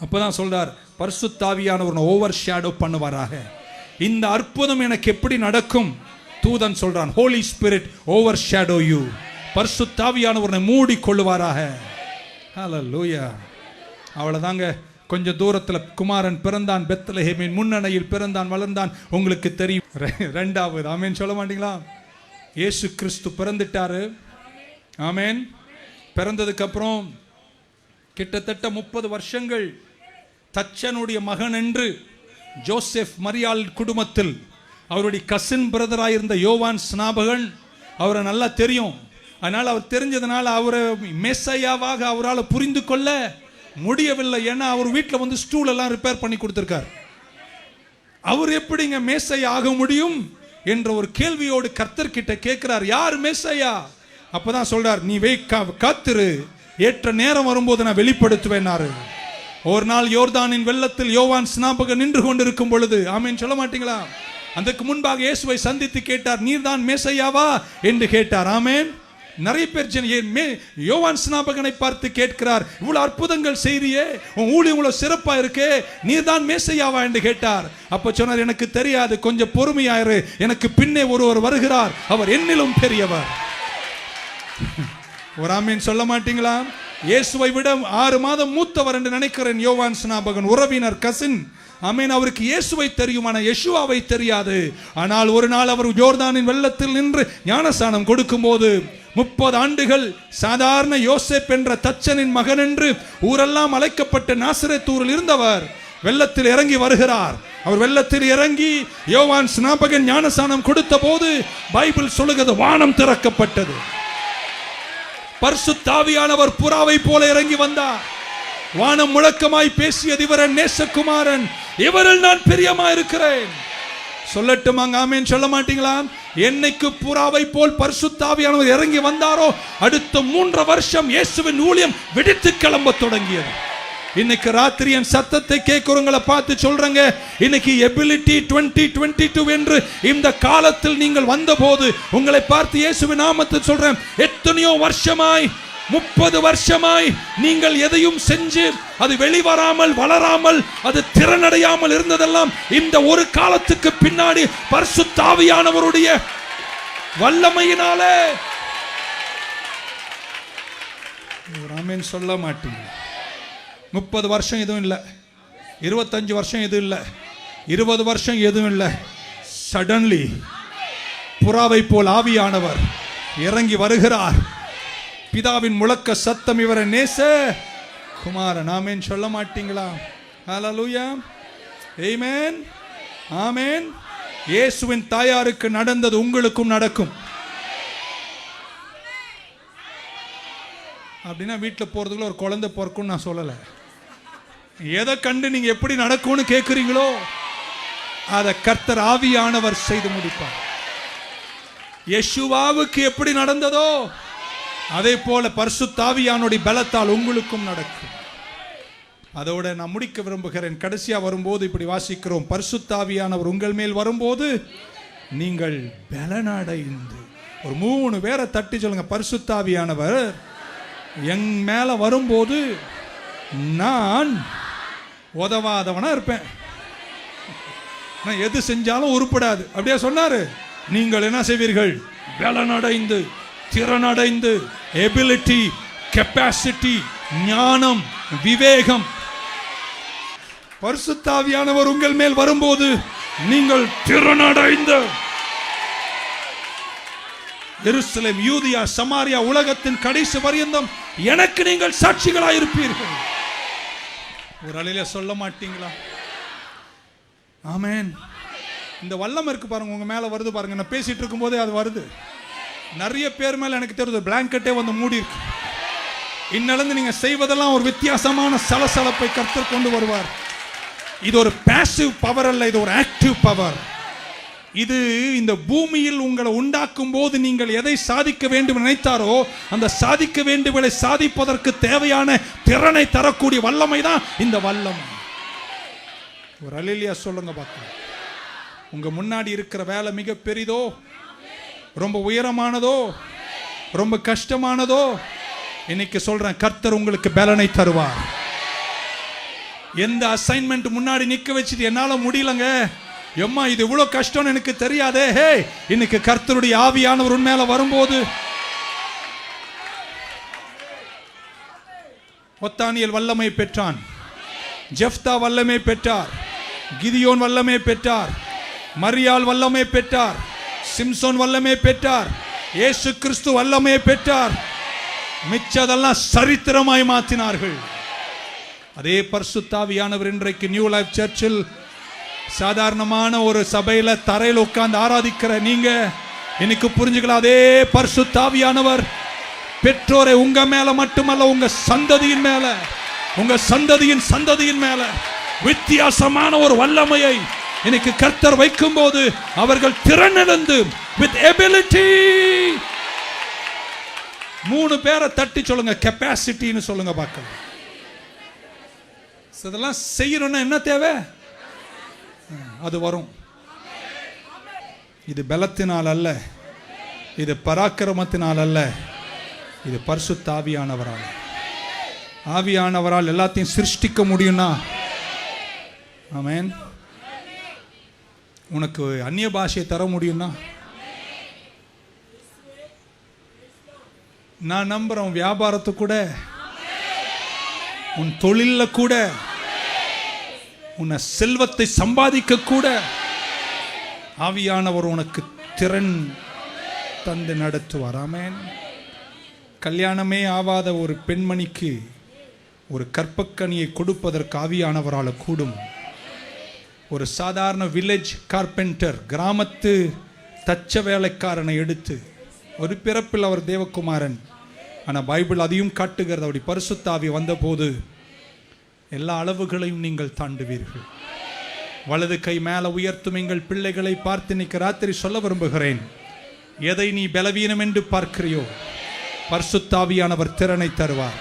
அப்பதான் சொல்றார், பரிசுத்த ஆவியானவர் ஓவர் ஷேடோ பண்ணுவாராக. இந்த அற்புதம் எனக்கு எப்படி நடக்கும்? தூதன் சொல்றான், Holy Spirit overshadow you. பரிசுத்த ஆவியானவரை மூடி கொள்ளுவாராக. ஹல்லேலூயா. அவ்வளவுதாங்க. கொஞ்சம் தூரத்தில் குமாரன் பிறந்தான், பெத்லகேமின் முன்னணையில் பிறந்தான், வளர்ந்தான். உங்களுக்கு தெரியும். ரெண்டாவது ஆமேன் சொல்ல மாட்டீங்களா? இயேசு கிறிஸ்து பிறந்துட்டாரு. ஆமேன். பிறந்ததுக்கு அப்புறம் கிட்டத்தட்ட 30 வருஷங்கள் தச்சனுடைய மகன் என்று ஜோசப் மரியாள் குடும்பத்தில் அவருடைய கசின் பிரதராயிருந்த யோவான் ஸ்நாபகன் அவரை நல்லா தெரியும். அதனால் அவர் தெரிஞ்சதுனால அவரை மெஸ்ஸையாவாக அவரால் புரிந்து கொள்ள முடியவில்லை. ஏன்னா அவர் வீட்டில் ஸ்டூல் எல்லாம் ரிப்பேர் பண்ணி கொடுத்துருக்கார். அவர் எப்படிங்க மேசையா ஆக முடியும் என்ற ஒரு கேள்வியோடு கர்த்தர்கிட்ட கேட்கிறார், யார் மேசையா? அப்பதான் சொல்றார், நீ காத்திரு, ஏற்ற நேரம் வரும்போது நான் வெளிப்படுத்துவேன்னாரு. ஒரு நாள் யோர்தானின் வெள்ளத்தில் யோவான் ஸ்நாபகன் நின்று கொண்டிருக்கும் பொழுது, ஆமேன் சொல்ல மாட்டீங்களா, அதற்கு முன்பாக இயேசுவை சந்தித்து கேட்டார், நீர் தான் மேசையாவா என்று கேட்டார். ஆமேன். நிறைய பேர் யோவான் ஸ்நாபகனை பார்த்து கேட்கிறார், இவ்வளவு அற்புதங்கள் செய்தியே, உன் ஊழியம் இவ்வளவு சிறப்பா இருக்கே, நீர் தான் மேசையாவா என்று கேட்டார். அப்ப சொன்னார், எனக்கு தெரியாது, கொஞ்சம் பொறுமையாயிரு, எனக்கு பின்னே ஒருவர் வருகிறார், அவர் என்னிலும் பெரியவர். ஒரு ஆமீன் சொல்ல மாட்டீங்களா? இயேசுவை விட 6 மாதம் மூத்தவர் என்று நினைக்கிறேன் யோவான் ஸ்நாபகன், உறவினர், கசின். ஆமீன். அவருக்கு இயேசுவை தெரியும், ஆனால் யெஷுவாவை தெரியாது. ஆனால் ஒரு நாள் அவர் யோர்தானின் வெள்ளத்தில் நின்று ஞானஸ்நானம் கொடுக்கும் போது 30 ஆண்டுகள் சாதாரண யோசேப் என்ற தச்சனின் மகன் என்று ஊரெல்லாம் அழைக்கப்பட்ட நாசரேத் ஊரில் இருந்தவர் வெள்ளத்தில் இறங்கி வருகிறார். அவர் வெள்ளத்தில் இறங்கி யோவான் ஸ்நாபகன் ஞானஸ்நானம் கொடுத்த போது பைபிள் சொல்லுகிறது, வானம் திறக்கப்பட்டது. பரிசுத்த ஆவியானவர் புறாவை போல இறங்கி வந்தார். வானம் முழக்கமாய் பேசியது, இவரன் நேசகுமாரன், இவரில் நான் பிரியமா இருக்கிறேன். சொல்லட்டுமாங்க, ஆமென் சொல்ல மாட்டீங்களா? என்னைக்கு புறாவை போல் பரிசுத்த ஆவியானவர் இறங்கி வந்தாரோ அடுத்த 3 வருஷம் இயேசுவின் ஊழியம் வெடித்து கிளம்ப தொடங்கியது. இன்னைக்கு ராத்திரி என் சத்தத்தை கேட்கிறவங்களை பார்த்து சொல்றேங்க, இன்னைக்கு எபிலிட்டி 2022 என்று இந்த காலத்தில் நீங்கள் வந்தபோது உங்களை பார்த்து இயேசுவின் நாமத்தில் சொல்றேன், எத்தனையோ வருஷமாய் 30 வருஷமாய் நீங்கள் எதையும் செஞ்சு அது வெளிவராமல் வளராமல் அது திறனடையாமல் இருந்ததெல்லாம் இந்த ஒரு காலத்துக்கு பின்னாடி பரிசுத்த ஆவியானவருடைய வல்லமையினாலே. ஆமென் சொல்ல மாட்டீங்க. 30 வருஷம் எதுவும் இல்லை, 25 வருஷம் எதுவும் இல்லை, 20 வருஷம் எதுவும் இல்லை. சடன்லி புறாவை போல் ஆவியானவர் இறங்கி வருகிறார். பிதாவின் முழக்க சத்தம், இவரை நேச குமாரன். ஆமென் சொல்ல மாட்டீங்களா? ஹல்லேலூயா, ஆமென், ஆமென். இயேசுவின் தாயாருக்கு நடந்தது உங்களுக்கும் நடக்கும். அப்படின்னா வீட்டில் போறதுக்குள்ள ஒரு குழந்தை பிறக்கும்னு நான் சொல்லலை. எதை கண்டு நீங்க எப்படி நடக்கும்னு கேட்குறீங்களோ அதை கர்த்தர் ஆவியானவர் செய்து முடிப்பார். யெஷுவாவுக்கு எப்படி நடந்ததோ அதே போல பரிசுத்த ஆவியானுடைய பலத்தால் உங்களுக்கும் நடக்கும். அதோட நான் முடிக்க விரும்புகிறேன். கடைசியா வரும்போது இப்படி வாசிக்கிறோம், பரிசுத்த ஆவியானவர் உங்கள் மேல் வரும்போது நீங்கள் பலனடைந்து. ஒரு 3 பேரை தட்டி சொல்லுங்க, பரிசுத்த ஆவியானவர் என் மேல வரும்போது நான் உதவாதவனா இருப்பேன், நான் எது செஞ்சாலும் உருப்படாது. அப்படியே சொன்னாரு. நீங்கள் என்ன செய்வீர்கள்? பலனடைந்து, திறனடைந்து, எபிலிட்டி, கெப்பாசிட்டி, ஞானம், விவேகம். பரிசுத்த ஆவியானவர் உங்கள் மேல் வரும்போது நீங்கள் திறனடைந்து எருசலேம், யூதியா, சமாரியா, உலகத்தின் கடைசி பரியந்தம் எனக்கு நீங்கள் சாட்சிகளாயிருப்பீர்கள். ஒரு அலையில சொல்ல மாட்டீங்களா? ஆமென். இந்த வல்லம் இருக்கு பாருங்க, உங்க மேல வருது பாருங்க. நான் பேசிட்டு இருக்கும் போதே அது வருது. நிறைய பேர் மேல எனக்கு தெரியுது, பிளாங்கெட்டே வந்து மூடி இருக்கு. இன்னிலிருந்து நீங்க செய்வதெல்லாம் ஒரு வித்தியாசமான சலசலப்பை கர்த்தர் கொண்டு வருவார். இது ஒரு பாசிவ் பவர் அல்ல, இது ஒரு ஆக்டிவ் பவர். இது இந்த பூமியில் உங்களை உண்டாக்கும் போது நீங்கள் எதை சாதிக்க வேண்டும் நினைத்தாரோ அந்த சாதிக்க வேண்டுகளை சாதிப்பதற்கு தேவையான திறனை தரக்கூடிய வல்லமை தான் இந்த வல்லமை. ஒரு அல்லேலூயா சொல்லுங்க பார்க்கலாம். உங்க முன்னாடி இருக்கிற வேலை மிக பெரிதோ, ரொம்ப உயரமானதோ, ரொம்ப கஷ்டமானதோ, இன்னைக்கு சொல்றேன், கர்த்தர் உங்களுக்கு பலனை தருவார். எந்த அசைன்மெண்ட் முன்னாடி நிக்க வச்சுட்டு என்னால முடியலங்க, எம்மா இது இவ்வளவு கஷ்டம்னு எனக்கு தெரியாதே, ஹே, இன்னைக்கு கர்த்தருடைய ஆவியானவர் உன் மேல வரும்போது. ஒத்தானியல் வல்லமை பெற்றான், ஜெப்தா வல்லமை பெற்றார், கிதியோன் வல்லமை பெற்றார், மரியாள் வல்லமை பெற்றார், சிம்சோன் வல்லமை பெற்றார், இயேசு கிறிஸ்து வல்லமை பெற்றார். மிச்சதெல்லாம் சரித்திரமாய் மாற்றினார்கள். அதே பரிசுத்த ஆவியானவர் இன்றைக்கு நியூ லைஃப் சர்ச்சில் சாதாரணமான ஒரு சபையில தரையில் உட்கார்ந்து ஆராதிக்கிற நீங்க இன்னைக்கு புரிஞ்சுக்கலாம், அதே பரிசுத்த ஆவியானவர் பெற்றோரை உங்க மேல மட்டுமல்ல, உங்க சந்ததியின் மேல, உங்க சந்ததியின் சந்ததியின் மேல வித்தியாசமான ஒரு வல்லமையை இன்னைக்கு கர்த்தர் வைக்கும் போது அவர்கள் திறனிழந்து வித் எபிலிட்டி. 3 பேரை தட்டி சொல்லுங்க, கெப்பாசிட்டின்னு சொல்லுங்க பார்க்கலாம். இதெல்லாம் செய்யணும்னா என்ன தேவை? அது வரும். இது பலத்தினால் அல்ல, இது பராக்கிரமத்தினால் அல்ல, இது பரிசுத்த ஆவியானவரால். ஆவியானவரால் எல்லாத்தையும் சிருஷ்டிக்க முடியும்னா, ஆமென். உனக்கு அந்நிய பாஷையை தர முடியும்னா, நான் நம்புறேன், உன் வியாபாரத்து கூட, உன் தொழில கூட, உன்னை செல்வத்தை சம்பாதிக்க கூட ஆவியானவர் உனக்கு திறன் தந்து நடத்துவார். ஆமென். கல்யாணமே ஆவாத ஒரு பெண்மணிக்கு ஒரு கற்பக்கனியை கொடுப்பதற்கு ஆவியானவரால் கூடும். ஒரு சாதாரண வில்லேஜ் கார்பெண்டர், கிராமத்து தச்ச வேலைக்காரனை எடுத்து, ஒரு பிறப்பில் அவர் தேவகுமாரன், ஆனால் பைபிள் அதையும் காட்டுகிறது. அப்படி பரிசுத்த ஆவி வந்தபோது எல்லா அளவுகளையும் நீங்கள் தாண்டுவீர்கள். வலது கை மேலே உயர்த்தும் எங்கள் பிள்ளைகளை பார்த்து இன்னைக்கு ராத்திரி சொல்ல விரும்புகிறேன், எதை நீ பலவீனம் என்று பார்க்கிறியோ பரிசுத்த ஆவியானவர் திறனை தருவார்.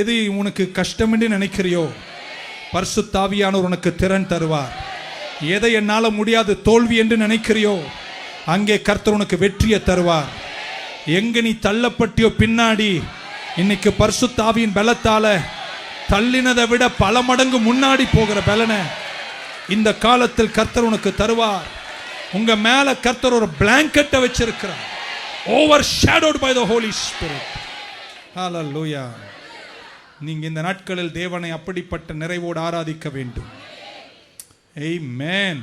எது உனக்கு கஷ்டம் என்று நினைக்கிறியோ பரிசுத்த ஆவியானவர் உனக்கு திறன் தருவார். எதை என்னால் முடியாது தோல்வி என்று நினைக்கிறியோ அங்கே கர்த்தர் உனக்கு வெற்றியை தருவார். எங்க நீ தள்ளப்பட்டியோ பின்னாடி இன்னைக்கு பரிசுத்த ஆவியின் பலத்தால தள்ளினதை விட பல மடங்கு முன்னாடி போகிற பலனை இந்த காலத்தில் கர்த்தர் உனக்கு தருவார். உங்க மேல கர்த்தர் ஒரு பிளாங்கெட்டை வச்சிருக்கிறார். overshadowed by the Holy Spirit. Hallelujah. நீங்க இந்த நாட்களில் தேவனை அப்படிப்பட்ட நிறைவோடு ஆராதிக்க வேண்டும். ஆமென்.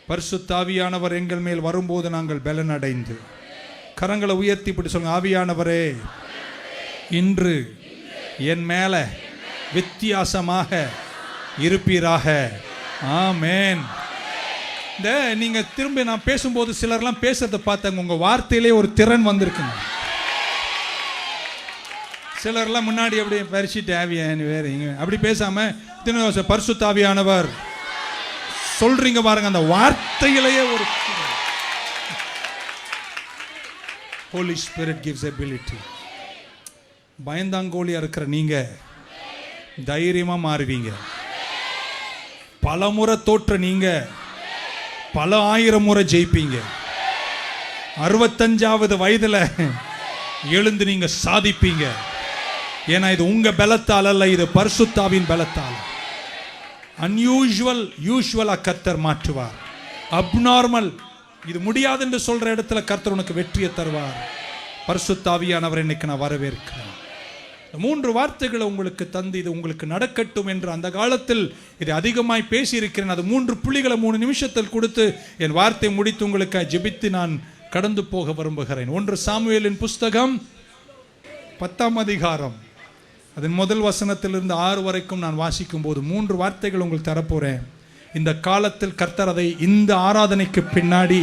பரிசுத்த ஆவியானவர் எங்கள் மேல் வரும்போது நாங்கள் பலன் அடைந்து, கரங்களை உயர்த்தி இப்படி சொல்லுங்க, ஆவியானவரே இன்று என் மேல வித்தியாசமாக இருப்பீராக. ஆமென். இந்த நீங்க திரும்ப நான் பேசும்போது சிலர்லாம் பேசுறதை பார்த்தாங்க, உங்க வார்த்தையிலே ஒரு திறன் வந்திருக்குங்க. சிலர்லாம் முன்னாடி அப்படி பரிசுத்த ஆவியானவர் வேற அப்படி பேசாம பரிசுத்த ஆவியானவர் சொல்றீங்க பாருங்க, அந்த வார்த்தையிலேயே ஒரு Holy Spirit gives ability. பயந்தாங்கோலியா இருக்கிற நீங்க தைரியமா மாறுவீங்க. பல முறை தோற்ற நீங்க பல ஆயிரம் முறை ஜெயிப்பீங்க. 65வது வயதுல எழுந்து நீங்க சாதிப்பீங்க. ஏன்னா இது உங்க பலத்தால் அல்ல, இது பரிசுத்த ஆவியின் பலத்தால். யூஷுவலா கர்த்தர் மாற்றுவார். அப்நார்மல், இது முடியாது என்று சொல்ற இடத்துல கர்த்தர் உனக்கு வெற்றியை தருவார். பரிசுத்த ஆவியானவர் இன்னைக்கு நான் வரவேற்கிறேன். 3 வார்த்தைகளை உங்களுக்கு தந்து இது உங்களுக்கு நடக்கட்டும் என்று அந்த காலத்தில் இதை அதிகமாய் பேசியிருக்கிறேன். அது 3 புள்ளிகளை 3 நிமிஷத்தில் கொடுத்து என் வார்த்தை முடித்து உங்களுக்கு ஜெபித்து நான் கடந்து போக விரும்புகிறேன். 1 சாமுவேலின் புஸ்தகம் 10ஆம் அதிகாரம் அதன் முதல் வசனத்திலிருந்து 6 வரைக்கும் நான் வாசிக்கும் போது 3 வார்த்தைகள் உங்களுக்கு தரப்போறேன். இந்த காலத்தில் கர்த்தர் அதை இந்த ஆராதனைக்கு பின்னாடி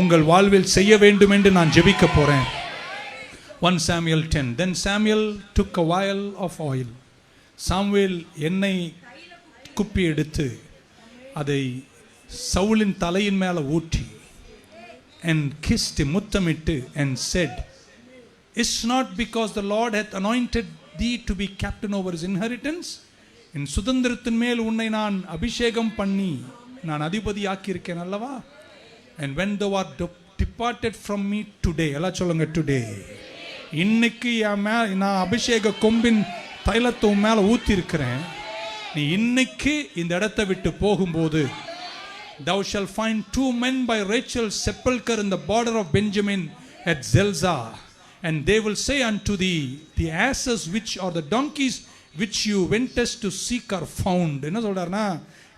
உங்கள் வாழ்வில் செய்ய வேண்டும் என்று நான் ஜெபிக்க போறேன். 1 Samuel 10. Then Samuel took a vial of oil. Samuel எண்ணெய் குப்பி எடுத்து அதை சவுலின் தலையின் மேலே ஊற்றி and kissed him, முத்தமிட்டு and said, "Is not because the Lord hath anointed thee to be captain over his inheritance?" என் சுதந்திரத்தின் மேல் உன்னை நான் அபிஷேகம் பண்ணி நான் அதிபதி ஆக்கியிருக்கேன் அல்லவா? And when thou art departed from me today, எல்லாம் சொல்லுங்க, today, இன்னைக்கு நான் அபிஷேக கொம்பின் தைலத்தை உன் மேல ஊத்தி இருக்கிறேன். நீ இன்னைக்கு இந்த இடத்தை விட்டு போகும்போது thou shall find 2 men by Rachel's sepulchre in the border of Benjamin at Zelzah, and they will say unto thee, the asses which are the donkeys which you wentest to seek are found. என்ன சொல்றாருன்னா,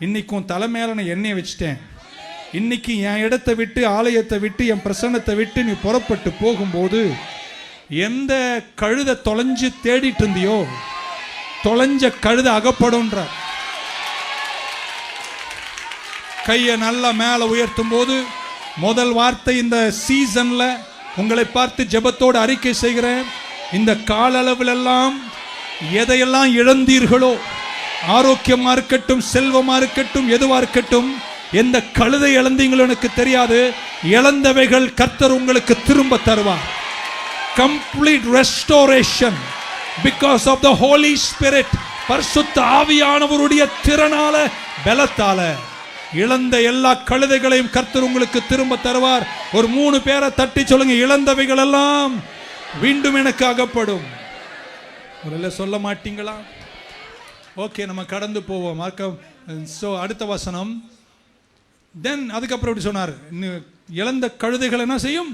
இன்னைக்கும் தலைமையில நான் எண்ணெய் வச்சிட்டேன். இன்னைக்கு என் இடத்தை விட்டு ஆலயத்தை விட்டு என் பிரசன்னத்தை விட்டு நீ புறப்பட்டு போகும்போது எந்த கழுதை தொலைஞ்சு தேடிட்டு இருந்தியோ தொலைஞ்ச கழுதை அகப்படும்ன்ற. கையை நல்லா மேலே உயர்த்தும் போது முதல் வார்த்தை இந்த சீசன்ல உங்களை பார்த்து ஜெபத்தோடு அறிக்கை செய்கிறேன். இந்த கால அளவில் எல்லாம் எதையெல்லாம் இழந்தீர்களோ, ஆரோக்கியமா இருக்கட்டும், செல்வமா இருக்கட்டும், எதுவா இருக்கட்டும், எந்த கழுதை இழந்தீங்களோ எனக்கு தெரியாது, இழந்தவைகள் கர்த்தர் உங்களுக்கு திரும்ப தருவார். Complete restoration because of the Holy Spirit. பரிசுத்த ஆவியானவருடைய திறனால பலத்தால இழந்த எல்லா கழுதைகளையும் கர்த்தர் உங்களுக்கு திரும்ப தருவார். ஒரு 3 பேரை தட்டி சொல்லுங்க, இழந்தவைகள் எல்லாம் மீண்டும் எனக்கு அகப்படும். முதல்ல சொல்ல மாட்டீங்களா? ஓகே, நம்ம கடந்து போவோம். அடுத்த வசனம். தென் அதுக்கப்புறம் எப்படி சொன்னார்? இழந்த கழுதைகள் என்ன செய்யும்?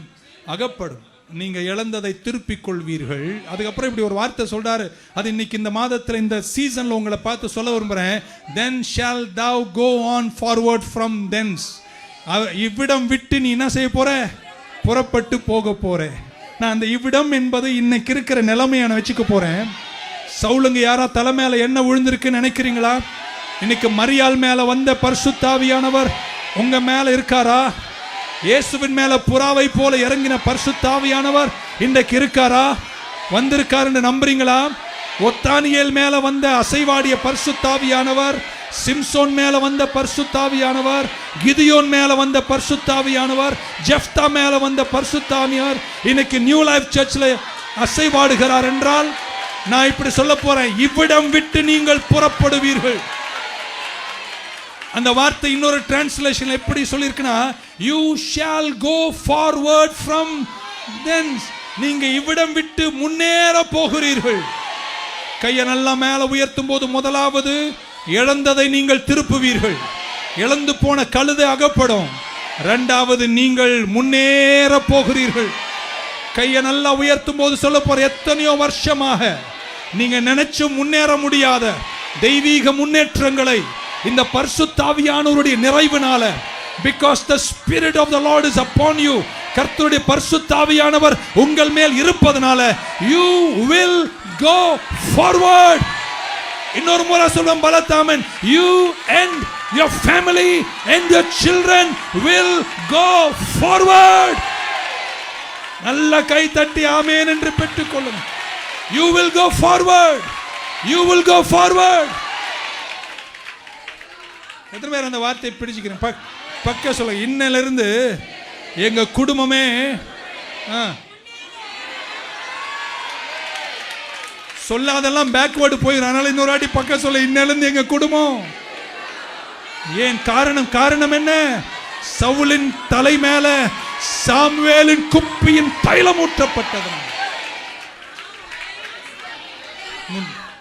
அகப்படும். நீங்க இழந்ததை திருப்பிக் கொள்வீர்கள். அதுக்கப்புறம் இப்படி ஒரு வார்த்தை சொல்றாரு. அது இன்னைக்கு இந்த மாதத்துல இந்த சீசன்ல உங்களை பார்த்து சொல்ல விரும்புறேன். Then shall thou go on forward from thence. இவ்விடம் விட்டு நீ என்ன செய்ய போற? புறப்பட்டு போக போற. நான் அந்த இவ்விடம் என்பது இன்னைக்கு இருக்கிற நிலைமையை நான் வச்சுக்க போறேன். சவுலுங்க யாரா தலை மேல என்ன விழுந்திருக்குன்னு நினைக்கிறீங்களா? இன்னைக்கு மரியாள் மேல வந்த பரிசுத்த ஆவியானவர் உங்க மேல இருக்காரா? இயேசுவின் மேல புறாவை போல இறங்கின பரிசுத்த ஆவியானவர் இன்றைக்கு இருக்காரா? வந்திருக்காருன்னு நம்புறீங்களா? ஒத்தானியேல் மேல வந்த அசைவாடிய பரிசுத்த ஆவியானவர், சிம்சோன் மேல வந்த பரிசுத்த ஆவியானவர், கிதியோன் மேல வந்த பரிசுத்த ஆவியானவர், ஜெப்தா மேல வந்த பரிசுத்த ஆவியானவர் இன்னைக்கு நியூ லைஃப் சர்ச்ல அசைவாடுகிறார் என்றால் நான் இப்படி சொல்ல போறேன், இவ்விடம் விட்டு நீங்கள் புறப்படுவீர்கள். அந்த வார்த்தை இன்னொரு டிரான்ஸ்லேஷன் எப்படி சொல்லிருக்குன்னா, you shall go forward from thence. நீங்க இவ்விடம் விட்டு முன்னேற போகிறீர்கள். கையை நல்லா மேல உயர்த்தும் போது முதலாவது இழந்ததை நீங்கள் திருப்புவீர்கள். இழந்து போன கழுதை அகப்படும். இரண்டாவது நீங்கள் முன்னேற போகிறீர்கள். கையை நல்லா உயர்த்தும் போது சொல்ல போற, எத்தனையோ வருஷமாக நீங்க நினைச்சு முன்னேற முடியாத தெய்வீக முன்னேற்றங்களை இந்த பரிசுத்த ஆவியானவருடைய நிறைவினால, because the spirit of the Lord is upon you, கர்த்தருடைய பரிசுத்த ஆவியானவர் உங்கள் மேல் இருப்பதனால you will go forward. இன்னொரு முறை சொல்றேன் பலத்தாமன், you and your family and your children will go forward. நல்ல கை தட்டி ஆமென் என்று பெற்றுக் கொள்ளுங்கள். You will go forward. You will go forward. எத்தனை பேர் அந்த வார்த்தையை பிடிச்சிக்கிறேன்? பக்க சொல்ல, இன்னையில இருந்து எங்க குடும்பமே சொல்லாதெல்லாம் பேக்வேர்டு போயிடும். அதனால இன்னொரு வாட்டி பக்க சொல்ல, இன்னையில இருந்து எங்க குடும்பம். ஏன் காரணம் என்ன? சவுலின் தலை மேல சாமுவேலின் குப்பியின் தைலம் ஊற்றப்பட்டது.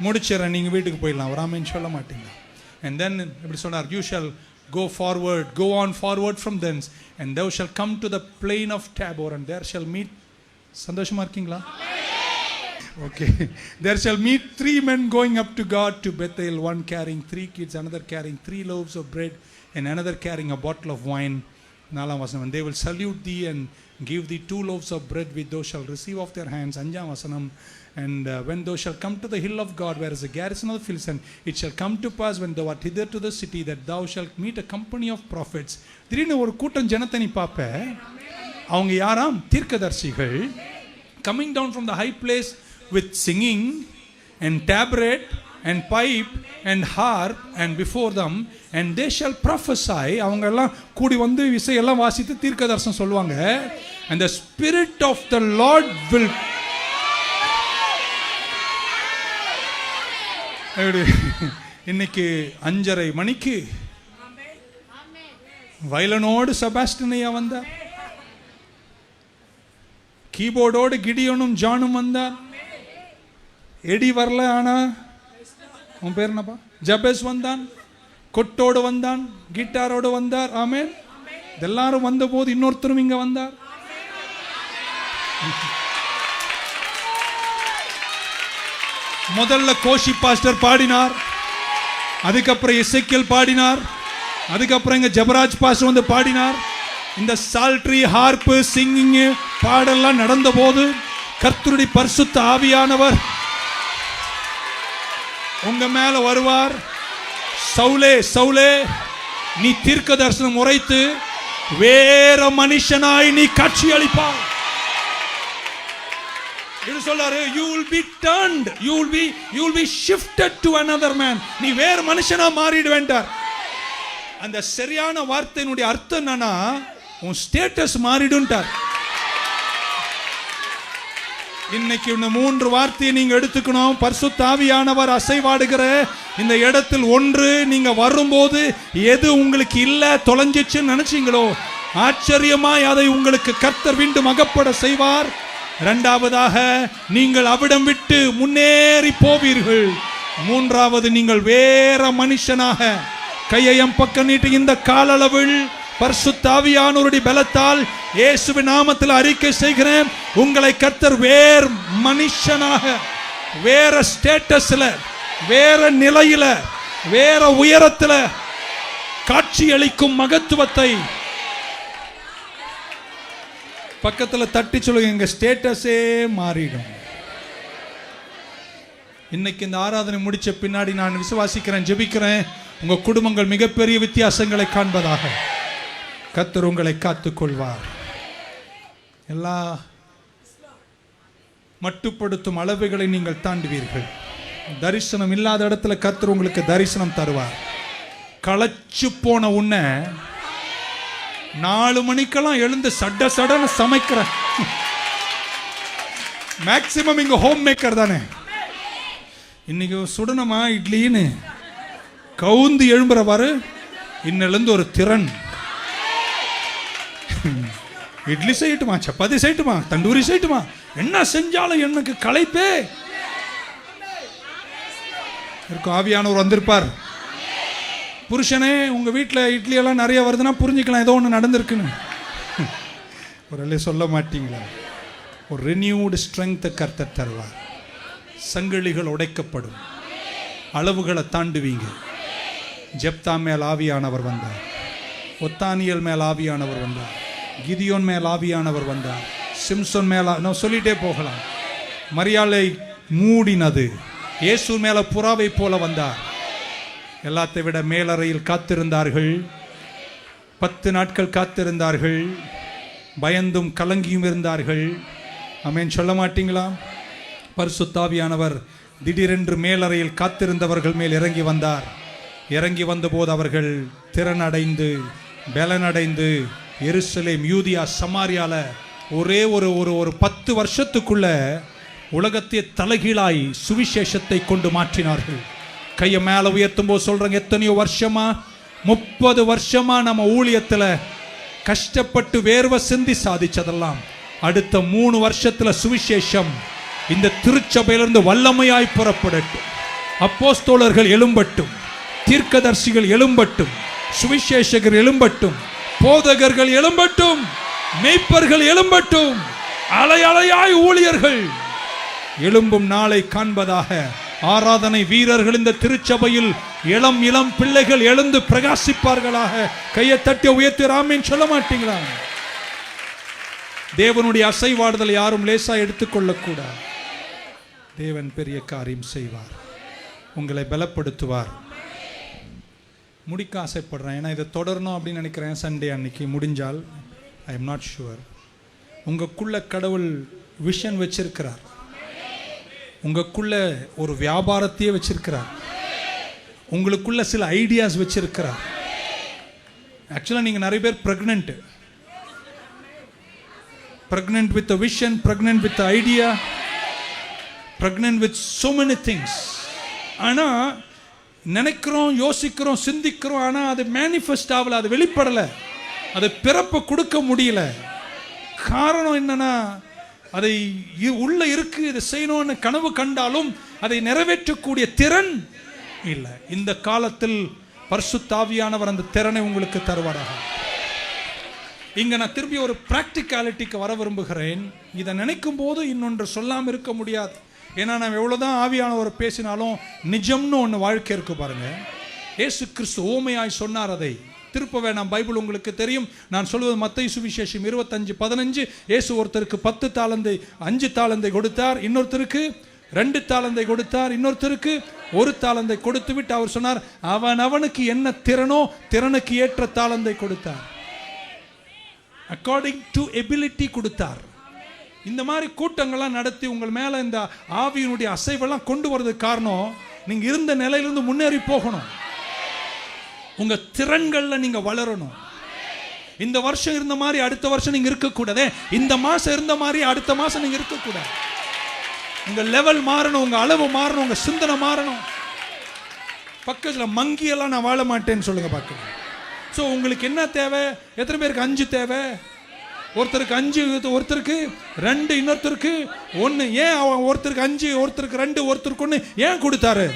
முடிச்சிடறேன், நீங்க வீட்டுக்கு போயிடலாம். ராமன் சொல்ல மாட்டீங்க. And then இப்படி சொன்னார், you shall go forward, go on forward from thence, and thou shall come to the plain of Tabor, and there shall meet. சந்தோஷமா இருக்கீங்களா? Okay. There shall meet 3 men going up to God to Bethel, one carrying 3 kids, another carrying 3 loaves of bread, and another carrying a bottle of wine. 4 வசனம், and they will salute thee and give thee 2 loaves of bread which thou shalt receive of their hands. 5 வசனம், and when thou shalt come to the hill of God, where is the garrison of the Philistines, it shall come to pass when thou art hither to the city, that thou shalt meet a company of prophets. திடீர்னு ஒரு கூட்டம் ஜனத்தை நீ பாப்ப. அவங்க யாராம்? தீர்க்கதரிசிகள். Coming down from the high place with singing and tabret and pipe and harp and before them, and they shall prophesy. அவங்க எல்லாம் கூடி வந்து இசையெல்லாம் வாசித்து தீர்க்கதரிசனம் சொல்லுவாங்க. And the spirit of the Lord will. இன்னைக்கு 5:30 மணிக்கு வயலனோடு செபாஸ்டினையா வந்தார், கீபோர்டோடு கிடியோனும் ஜானும் வந்தார். எடி வரல, ஆனா உன் பேர் என்னப்பா? ஜபேஸ் வந்தான், கொட்டோடு வந்தான், கிட்டாரோடு வந்தார். ஆமென். எல்லாரும் வந்த போது இன்னொருத்தரும் இங்க வந்தார். முதல்ல கோஷி பாஸ்டர் பாடினார், அதுக்கப்புறம் எசேக்கியேல் பாடினார், அதுக்கப்புறம் இங்க ஜெபராஜ் பாஸ்டர் வந்து பாடினார். இந்த சால்ட்ரி, ஹார்ப்பு, சிங்கிங் பாடெல்லாம் நடந்த போது கர்த்தருடைய பரிசுத்த ஆவியானவர் உங்க மேல வருவார். சவுலே சவுலே, நீ தீர்க்க தரிசனம் உரைத்து வேற மனுஷனாய் நீ காட்சி அளிப்பாய். இது சொல்றாரு, you will be turned, you will be shifted to another man. நீ வேற மனுஷனா மாறிடுவேன்டார். அந்த சரியான வார்த்தையினுடைய அர்த்தம் என்னன்னா, உன் ஸ்டேட்டஸ் மாறிடுன்றார். இன்னைக்கு இந்த 3 வார்த்தையை நீங்க எடுத்துக்கணும். பரிசுத்த ஆவியானவர் அசைவாடுகிற இந்த இடத்தில், ஒன்று, நீங்க வரும்போது எது உங்களுக்கு இல்ல தொலைஞ்சிச்சுன்னு நினைச்சீங்களோ, ஆச்சரியமாய் அதை உங்களுக்கு கர்த்தர் மீண்டும் அகப்பட செய்வார். இரண்டாவதாக, நீங்கள் அவிடம் விட்டு முன்னேறி போவீர்கள். மூன்றாவது, நீங்கள் வேற மனுஷனாக, கையை என் பக்கம் நீட்டி இந்த காலளவில் பரிசுத்த ஆவியானவருடைய பலத்தால் இயேசுவின் நாமத்தில் அறிக்கை செய்கிறேன், உங்களை கர்த்தர் வேற மனுஷனாக, வேற ஸ்டேட்டஸ்ல, வேற நிலையில, வேற உயரத்துல காட்சி அளிக்கும் மகத்துவத்தை பக்கத்தில் தட்டி சொல்லுங்க, எங்க ஸ்டேட்டஸே மாறிடும். இன்னைக்கு இந்த ஆராதனை முடிச்ச பின்னாடி நான் விசுவாசிக்கிறேன், ஜெபிக்கிறேன், உங்க குடும்பங்கள் மிகப்பெரிய வித்தியாசங்களை காண்பதாக. கர்த்தர் உங்களை காத்துக்கொள்வார். எல்லா மட்டுப்படுத்தும் அளவுகளை நீங்கள் தாண்டுவீர்கள். தரிசனம் இல்லாத இடத்துல கர்த்தர் உங்களுக்கு தரிசனம் தருவார். களைச்சு போன உன்னை 4 மணிக்கெல்லாம் எழுந்து சடன்னு சமைக்கிற மேக்சிமம் இங்க ஹோம் மேக்கர் தானே. இன்னைக்கு சுடனமா இட்லின்னு கவுந்து எழும்புறவாரு இன்னிலிருந்து ஒரு திறன். இட்லி செய்யட்டுமா, சப்பாத்தி செய்யட்டுமா, தண்டூரி செய்யட்டுமா, என்ன செஞ்சாலும் எனக்கு களைப்பே இருக்கும். ஆவியானவர் வந்திருப்பார். புருஷனே, உங்க வீட்டில் இட்லி எல்லாம் நிறைய வருதுன்னா புரிஞ்சுக்கலாம் ஏதோ ஒன்று நடந்திருக்குன்னு. ஒரு சொல்ல மாட்டீங்களா? ஒரு ரினியூடு ஸ்ட்ரெங்த்தை கர்த்தர் தருவார். சங்கிலிகள் உடைக்கப்படும், அளவுகளை தாண்டுவீங்க. ஜெப்தா மேல் ஆவியானவர் வந்தார், ஒத்தானியல் மேல் ஆவியானவர் வந்தார், கிதியோன் மேல் ஆவியானவர் வந்தார், சிம்சோன் மேல நான் சொல்லிட்டே போகலாம். மரியாளை மூடினது, இயேசு மேல புறாவை போல வந்தார். எல்லாத்தை விட மேலறையில் காத்திருந்தார்கள். 10 நாட்கள் காத்திருந்தார்கள். பயந்தும் கலங்கியும் இருந்தார்கள். ஆமென் சொல்ல மாட்டீங்களா? பரிசுத்த ஆவியானவர் திடீரென்று மேலறையில் காத்திருந்தவர்கள் மேல் இறங்கி வந்தார். இறங்கி வந்தபோது அவர்கள் திறனடைந்து பலனடைந்து எருசலேம், யூதியா, சமாரியால ஒரே ஒரு 10 வருஷத்துக்குள்ள உலகத்தை தலைகீழாய் சுவிசேஷத்தை கொண்டு மாற்றினார்கள். கையை மேல உயர்த்தும் போது சொல்றாங்க, எத்தனையோ வருஷமா, 30 வருஷமா நம்ம ஊழியத்துல கஷ்டப்பட்டு வேர்வை சிந்தி சாதிச்சதெல்லாம் அடுத்த 3 வருஷத்துல சுவிசேஷம் இந்த திருச்சபையிலிருந்து வல்லமையாய் புறப்படட்டும். அப்போஸ்தலர்கள் எழும்பட்டும், தீர்க்கதரிசிகள் எழும்பட்டும், சுவிசேஷகர் எழும்பட்டும், போதகர்கள் எழும்பட்டும், மேய்ப்பர்கள் எழும்பட்டும், அலை அலையாய் ஊழியர்கள் எழும்பும் நாளை காண்பதாக. ஆராதனை வீரர்கள் இந்த திருச்சபையில் இளம் பிள்ளைகள் எழுந்து பிரகாசிப்பார்களாக. கையை தட்டி உயர்த்தி ஆமென் சொல்ல மாட்டீங்களா? தேவனுடைய அசைவாடுதலை யாரும் லேசா எடுத்துக்கொள்ளக்கூடாது. தேவன் பெரிய காரியம் செய்வார், உங்களை பலப்படுத்துவார். முடிக்க ஆசைப்படுறேன், ஏன்னா இதை தொடரணும் அப்படின்னு நினைக்கிறேன். சண்டே அன்னைக்கு முடிஞ்சால், ஐ எம் நாட் ஷுவர். உங்களுக்குள்ள கடவுள் விஷன் வச்சிருக்கிறார், உங்களுக்குள்ள ஒரு வியாபாரத்தையே வச்சிருக்கிறார், உங்களுக்குள்ள சில ஐடியாஸ் வச்சிருக்கிறார். ஆக்சுவலாக நீங்கள் நிறைய பேர் pregnant with a vision, pregnant with the idea, pregnant with so many things. ஆனால் நினைக்கிறோம், யோசிக்கிறோம், சிந்திக்கிறோம், ஆனால் அது மேனிஃபெஸ்ட் ஆகல, அது வெளிப்படலை, அது பிறப்பை கொடுக்க முடியல. காரணம் என்னன்னா, அதை உள்ள இருக்கு, இதை செய்யணும்னு கனவு கண்டாலும் அதை நிறைவேற்றக்கூடிய திறன் இல்லை. இந்த காலத்தில் பரிசுத்த ஆவியானவர் அந்த திறனை உங்களுக்கு தருவாராக. இங்க நான் திரும்பி ஒரு பிராக்டிகாலிட்டிக்கு வர விரும்புகிறேன். இதை நினைக்கும் போது இன்னொன்று சொல்லாமல் இருக்க முடியாது. ஏன்னா நான் எவ்வளவுதான் ஆவியானவர் பேசினாலும் நிஜம்னு ஒன்று வாழ்க்கை இருக்கு பாருங்க. இயேசு கிறிஸ்து ஓமையாய் சொன்னார், அதை திருப்ப வேணாம், பைபிள் உங்களுக்கு தெரியும். நான் சொல்வது மத்தேயு சுவிசேஷம் 25:15. இயேசு ஒருத்தருக்கு 10 தாலந்தை 5 தாலந்தை கொடுத்தார், இன்னொருத்தருக்கு 2 தாலந்தை கொடுத்தார், இன்னொருத்தருக்கு 1 தாலந்தை கொடுத்து விட்டு அவர் சொன்னார், அவனுக்கு என்ன திறனோ திறனுக்கு ஏற்ற தாலந்தை கொடுத்தார். அக்கார்டிங் டு எபிலிட்டி கொடுத்தார். இந்த மாதிரி கூட்டங்கள்லாம் நடத்தி உங்கள் மேலே இந்த ஆவியினுடைய அசைவெல்லாம் கொண்டு வரதுக்கு காரணம், நீங்கள் இருந்த நிலையிலிருந்து முன்னேறி போகணும். உங்கள் திறன்களில் நீங்கள் வளரணும். இந்த வருஷம் இருந்த மாதிரி அடுத்த வருஷம் நீங்கள் இருக்கக்கூடாது, இந்த மாதம் இருந்த மாதிரி அடுத்த மாதம் நீங்கள் இருக்கக்கூடாது. உங்கள் லெவல் மாறணும், உங்கள் அளவு மாறணும், உங்கள் சிந்தனை மாறணும். பக்கத்தில் மங்கியெல்லாம் நான் வாழ மாட்டேன்னு சொல்லுங்க பார்க்கலாம். ஸோ உங்களுக்கு என்ன தேவை? எத்தனை பேருக்கு 5 தேவை? ஒருத்தருக்கு 5, ஒருத்தருக்கு 2, இன்னொருத்தருக்கு 1. ஏன் ஒருத்தருக்கு 5, ஒருத்தருக்கு 2, ஒருத்தருக்கு 1 ஏன் கொடுத்தாரு?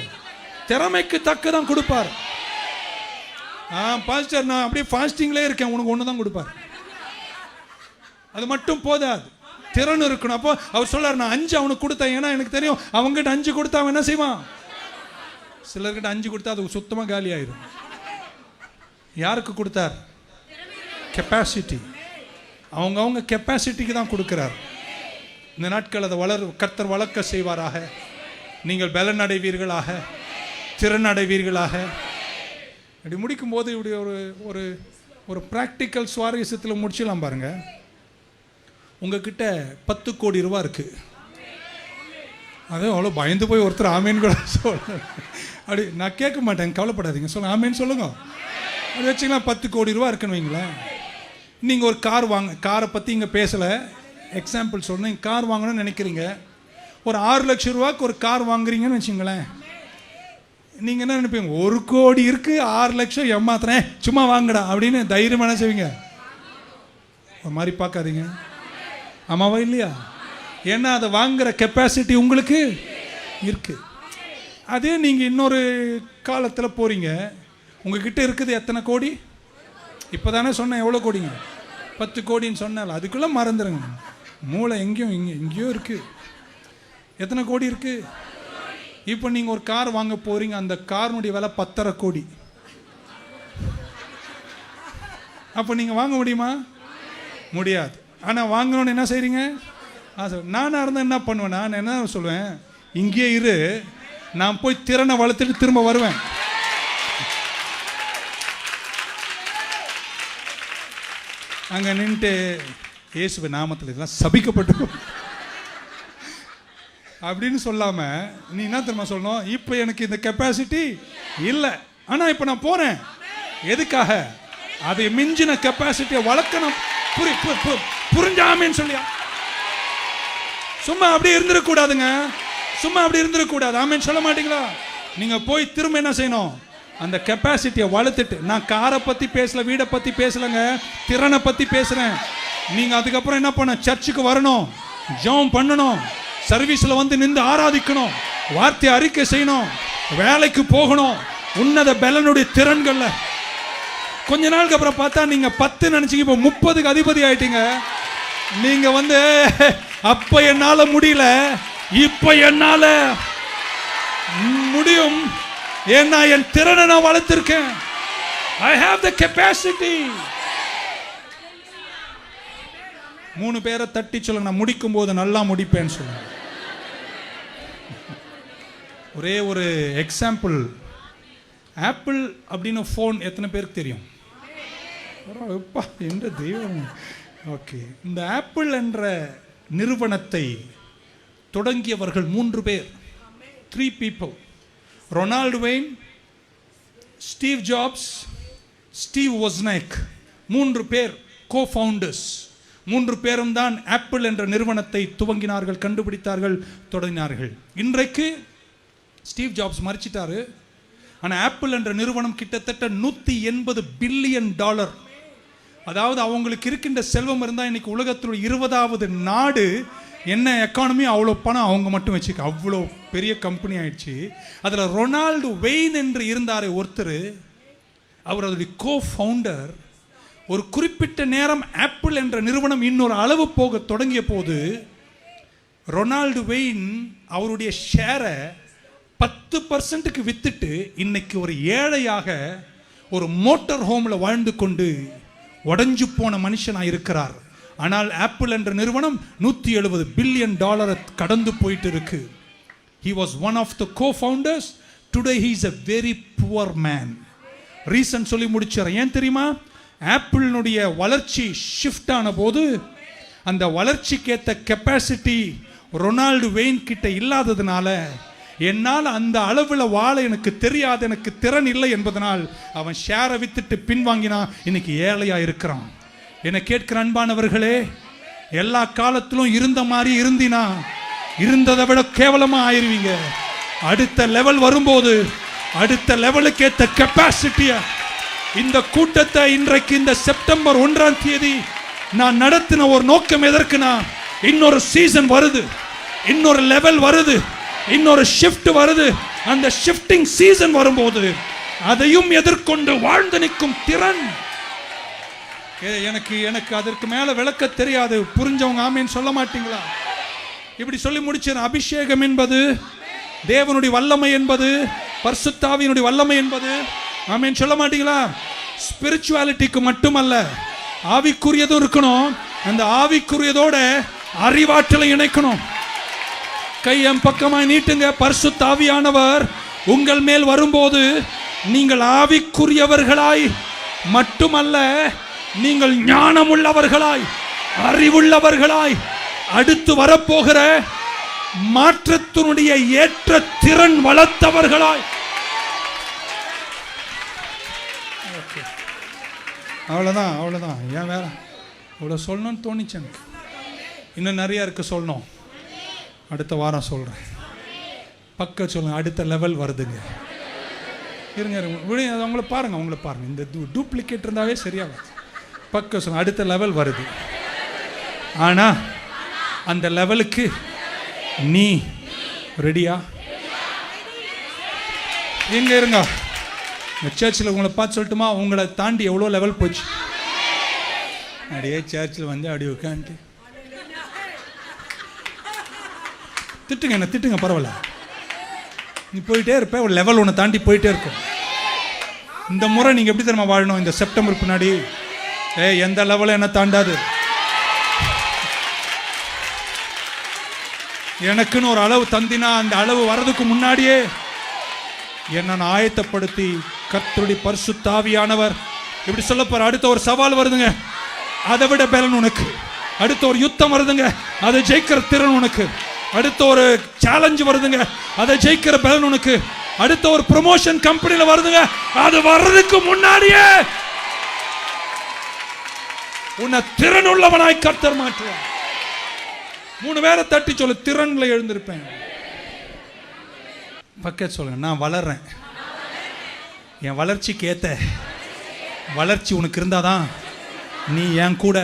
திறமைக்கு தக்கதான் கொடுப்பார். பாஸ்டர் நான் அப்படியே ஃபாஸ்டிங்லேயே இருக்கேன், உனக்கு 1 தான் கொடுப்பார். அது மட்டும் போதாது, திறன் இருக்கணும். அப்போ அவர் சொல்லார், நான் 5 அவனுக்கு கொடுத்தேன், ஏன்னா எனக்கு தெரியும் அவங்ககிட்ட 5 கொடுத்தா அவன் என்ன செய்வான். சிலர்கிட்ட 5 கொடுத்தா அது சுத்தமாக காலி ஆயிடும். யாருக்கு கொடுத்தார்? கெப்பாசிட்டி. அவங்க கெப்பாசிட்டிக்கு தான் கொடுக்கிறார். இந்த நாட்கள் அதை கர்த்தர் வளர்க்க செய்வாராக. நீங்கள் பலன் அடைவீர்களாக, திறன் அடைவீர்களாக. அப்படி முடிக்கும்போது இப்படி ஒரு ஒரு ப்ராக்டிக்கல் சுவாரஸ்யத்தில் முடிச்சிடலாம் பாருங்க. உங்ககிட்ட 10 கோடி ரூபா இருக்கு. அதே அவ்வளோ பயந்து போய் ஒருத்தர் ஆமேன்னு கூட சொல்ல, அப்படி நான் கேட்க மாட்டேன், கவலைப்படாதீங்க, சொல்லுங்க ஆமேன்னு சொல்லுங்க. அப்படி வச்சுக்கலாம். 10 கோடி ரூபா இருக்குன்னு வைங்களேன். நீங்கள் ஒரு காரை பற்றி இங்கே பேசலை, எக்ஸாம்பிள் சொன்னேன். கார் வாங்கணும்னு நினைக்கிறீங்க. ஒரு 6 லட்சம் ரூபாய்க்கு ஒரு கார் வாங்குறீங்கன்னு வச்சுங்களேன். நீங்கள் என்ன நினைப்பீங்க? 1 கோடி இருக்குது, 6 லட்சம் ஏமாத்துறேன், சும்மா வாங்கடா அப்படின்னு தைரியமான செய்வீங்க. ஒரு மாதிரி பார்க்காதீங்க. ஆமாவா இல்லையா? ஏன்னா அதை வாங்குற கெப்பாசிட்டி உங்களுக்கு இருக்கு. அதே நீங்கள் இன்னொரு காலத்தில் போகிறீங்க, உங்ககிட்ட இருக்குது எத்தனை கோடி? இப்போ தானே சொன்னேன் எவ்வளோ கோடிங்க? 10 கோடின்னு சொன்னால அதுக்குள்ளே மறந்துடுங்க. மூளை எங்கேயோ இருக்குது. எத்தனை கோடி இருக்குது? இப்போ நீங்கள் ஒரு கார் வாங்க போகிறீங்க, அந்த காரினுடைய விலை 10.5 கோடி. அப்போ நீங்கள் வாங்க முடியுமா? முடியாது. ஆனால் வாங்கணும்னு என்ன செய்கிறீங்க? நானாக இருந்தால் என்ன பண்ணுவேன்? நான் என்ன சொல்லுவேன், இங்கே இரு, நான் போய் திறனை வளர்த்துட்டு திரும்ப வருவேன். அங்கே நின்றுட்டு இயேசுவை நாமத்தில் இதெல்லாம் சபிக்கப்பட்டு அப்படின்னு சொல்லாமல் நீ என்ன தெரியுமா சொல்லணும்? இப்போ எனக்கு இந்த கெப்பாசிட்டி இல்லை, ஆனால் இப்போ நான் போகிறேன். எதுக்காக? அதை மிஞ்சின கெப்பாசிட்டியை வளர்க்கணும். புரிஞ்சாமேன்னு சொல்லியா? சும்மா அப்படி இருந்துடக்கூடாதுங்க. சும்மா அப்படி இருந்துடக்கூடாது. ஆமேன்னு சொல்ல மாட்டீங்களா? நீங்கள் போய் திரும்ப என்ன செய்யணும்? அந்த கெப்பாசிட்டியை வளர்த்துட்டு. நான் காரை பற்றி பேசல, வீடை பற்றி பேசலைங்க, திறனை பற்றி பேசுகிறேன். நீங்கள் அதுக்கப்புறம் என்ன பண்ண? சர்ச்சுக்கு வரணும், ஜெபம் பண்ணணும், சர்வீஸில் வந்து நின்று ஆராதிக்கணும், வார்த்தை அறிக்கை செய்யணும், வேலைக்கு போகணும். உன்னத பலனுடைய திறன்கள்ல கொஞ்ச நாளுக்கு அப்புறம் பார்த்தா நீங்க 10 நினைச்சீங்க, இப்போ 30க்கு அதிபதி ஆயிட்டீங்க. நீங்க வந்து அப்ப என்னால முடியல, இப்ப என்னால முடியும். ஏன்னா என் திறனை நான் வளர்த்திருக்கேன். I have the capacity. 3 பேரை தட்டி சொல்லுங்க, நான் முடிக்கும் போது நல்லா முடிப்பேன்னு சொல்லுங்க. ஒரே ஒரு எக்ஸாம்பிள். ஆப்பிள் அப்படின்னு ஃபோன் எத்தனை பேருக்கு தெரியும்? என்ற தெய்வம். ஓகே, இந்த ஆப்பிள் என்ற நிறுவனத்தை தொடங்கியவர்கள் 3 பேர், 3 people. Ronald Wayne, Steve Jobs, Steve Wozniak. 3 பேர் கோ-ஃபவுண்டர்ஸ். 3 பேரும் தான் ஆப்பிள் என்ற நிறுவனத்தை துவங்கினார்கள், கண்டுபிடித்தார்கள், தொடங்கினார்கள். இன்றைக்கு ஸ்டீவ் ஜாப்ஸ் மறிச்சிட்டாரு. ஆனால் ஆப்பிள் என்ற நிறுவனம் கிட்டத்தட்ட $180 பில்லியன். அதாவது அவங்களுக்கு இருக்கின்ற செல்வம் இருந்தால் இன்னைக்கு உலகத்தில் 20வது நாடு என்ன எக்கானமி, அவ்வளோ பணம் அவங்க மட்டும் வச்சுக்க, அவ்வளோ பெரிய கம்பெனி ஆயிடுச்சு. அதில் ரொனால்டு வெயின் என்று இருந்தார் ஒருத்தர், அவர் அதோடைய கோ-ஃபவுண்டர். ஒரு குறிப்பிட்ட நேரம் ஆப்பிள் என்ற நிறுவனம் இன்னொரு அளவு போக தொடங்கிய போது ரொனால்டு வெயின் அவருடைய ஷேரை 10% வித்துட்டு இன்னைக்கு ஒரு ஏழையாக ஒரு மோட்டார் ஹோமில் வாழ்ந்து கொண்டு உடைஞ்சு போன மனுஷனாக இருக்கிறார். ஆனால் ஆப்பிள் என்ற நிறுவனம் $170 பில்லியன் கடந்து போயிட்டு இருக்கு. He was one of the co-founders. Today he is a very poor man. Reason சொல்லி முடிச்சார். ஏன் தெரியுமா? ஆப்பிளினுடைய வளர்ச்சி ஷிஃப்ட் ஆன போது அந்த வளர்ச்சிக்கேற்ற கெப்பாசிட்டி ரொனால்டு வெயின் கிட்ட இல்லாததுனால, என்னால் அந்த அளவில் வாழ எனக்கு தெரியாது, எனக்கு திறன் இல்லை என்பதனால் அவன் ஷேரை வித்துட்டு பின்வாங்கினான். இன்னைக்கு ஏழையா இருக்கிறான். என்னை கேட்கிற அன்பானவர்களே, எல்லா காலத்திலும் இருந்த மாதிரி இருந்தினா இருந்ததை விட கேவலமா ஆயிருவீங்க. அடுத்த லெவல் வரும்போது அடுத்த லெவலுக்கு ஏற்ற கெப்பாசிட்டிய இந்த கூட்டத்தை இன்றைக்கு இந்த செப்டம்பர் 1ஆம் தேதி நான் நடத்தின ஒரு நோக்கம் எதற்குனா, இன்னொரு சீசன் வருது, இன்னொரு லெவல் வருது, இன்னொரு ஷிஃப்ட் வருது. அந்த ஷிஃப்டிங் சீசன் வரும்போது அதையும் எதிர்கொண்டு வாழ்ந்து நிற்கும் திறன் எனக்கு அதற்கு மேல விளக்க தெரியாது. புரிஞ்சவங்க ஆமேன்னு சொல்ல மாட்டீங்களா? இப்படி சொல்லி முடிச்சேன். அபிஷேகம் என்பது தேவனுடைய வல்லமை என்பது, பரிசுத்த ஆவியினுடைய வல்லமை என்பது, ஆமேன்னு சொல்ல மாட்டீங்களா? ஸ்பிரிச்சுவாலிட்டிக்கு மட்டுமல்ல, ஆவிக்குரியதும் இருக்கணும், அந்த ஆவிக்குரியதோட அறிவாற்றலை இணைக்கணும். கை என் பக்கமாய் நீட்டுங்க. பரிசுத்த ஆவியானவர் உங்கள் மேல் வரும்போது நீங்கள் ஆவிக்குரியவர்களாய் மட்டுமல்ல, நீங்கள் ஞானமுள்ளவர்களாய், அறிவுள்ளவர்களாய், அடுத்து வரப்போகிற மாற்றத்தினுடைய ஏற்ற திறன் வளர்த்தவர்களாய். அவ்வளோதான், அவ்வளோதான். ஏன் வேற இவ்வளோ சொல்லணும்னு தோணிச்சு எனக்கு. இன்னும் நிறைய இருக்கு சொல்லணும். அடுத்த வாரம் சொல்கிறேன். பக்க சொல்லுங்க. அடுத்த லெவல் வருதுங்க. இருங்க அவங்கள பாருங்க, அவங்கள பாருங்க. இந்த டூப்ளிகேட் இருந்தாவே சரியா வருது. பக்க சொல்லுங்க. அடுத்த லெவல் வருது. ஆனால் அந்த லெவலுக்கு நீ ரெடியா? எங்க இருங்க. இந்த சர்ச்சில் உங்களை பார்த்து சொல்லட்டுமா, உங்களை தாண்டி எவ்வளோ லெவல் போச்சு. அப்படியே சர்ச்சில் வந்து அப்படி உட்காந்துட்டு திட்டுங்க, என்ன திட்டுங்க, பரவாயில்ல. நீ போயிட்டே இருப்ப, ஒரு லெவல் ஒன்று தாண்டி போயிட்டே இருக்கும். இந்த முறை நீங்கள் எப்படி தெரியுமா வாழணும்? இந்த செப்டம்பர் பின்னாடி எந்த லெவலும் என்ன தாண்டாது. எனக்குன்னு ஒரு அளவு தந்தினா அந்த அளவு வர்றதுக்கு முன்னாடியே என்ன நான் ஆயத்தப்படுத்தி கர்த்தருடைய பரிசுத்த ஆவியானவர் இப்படி சொல்ல போற. அடுத்த ஒரு சவால் வருதுங்க, அதை விட பலன் உனக்கு. அடுத்த ஒரு யுத்தம் வருதுங்க, அதை ஜெயிக்கிற திறன் உனக்கு. அடுத்த ஒரு சேலஞ்சு வருதுங்க, அதை ஜெயிக்கிற பலன் உனக்கு. அடுத்த ஒரு ப்ரமோஷன் கம்பெனியில் வருதுங்க, அது வர்றதுக்கு முன்னாடியே உன்னை திறன் உள்ளவனாய் கர்த்தர் மாற்றுவார். 3 பேரை தட்டி சொல்லு, திறன்ல எழுந்திருப்பேன். பக்கத்து சொல்லுங்க, நான் வளர்றேன். என் வளர்ச்சிக்கு ஏத்த வளர்ச்சி உனக்கு இருந்தாதான் நீ என் கூட.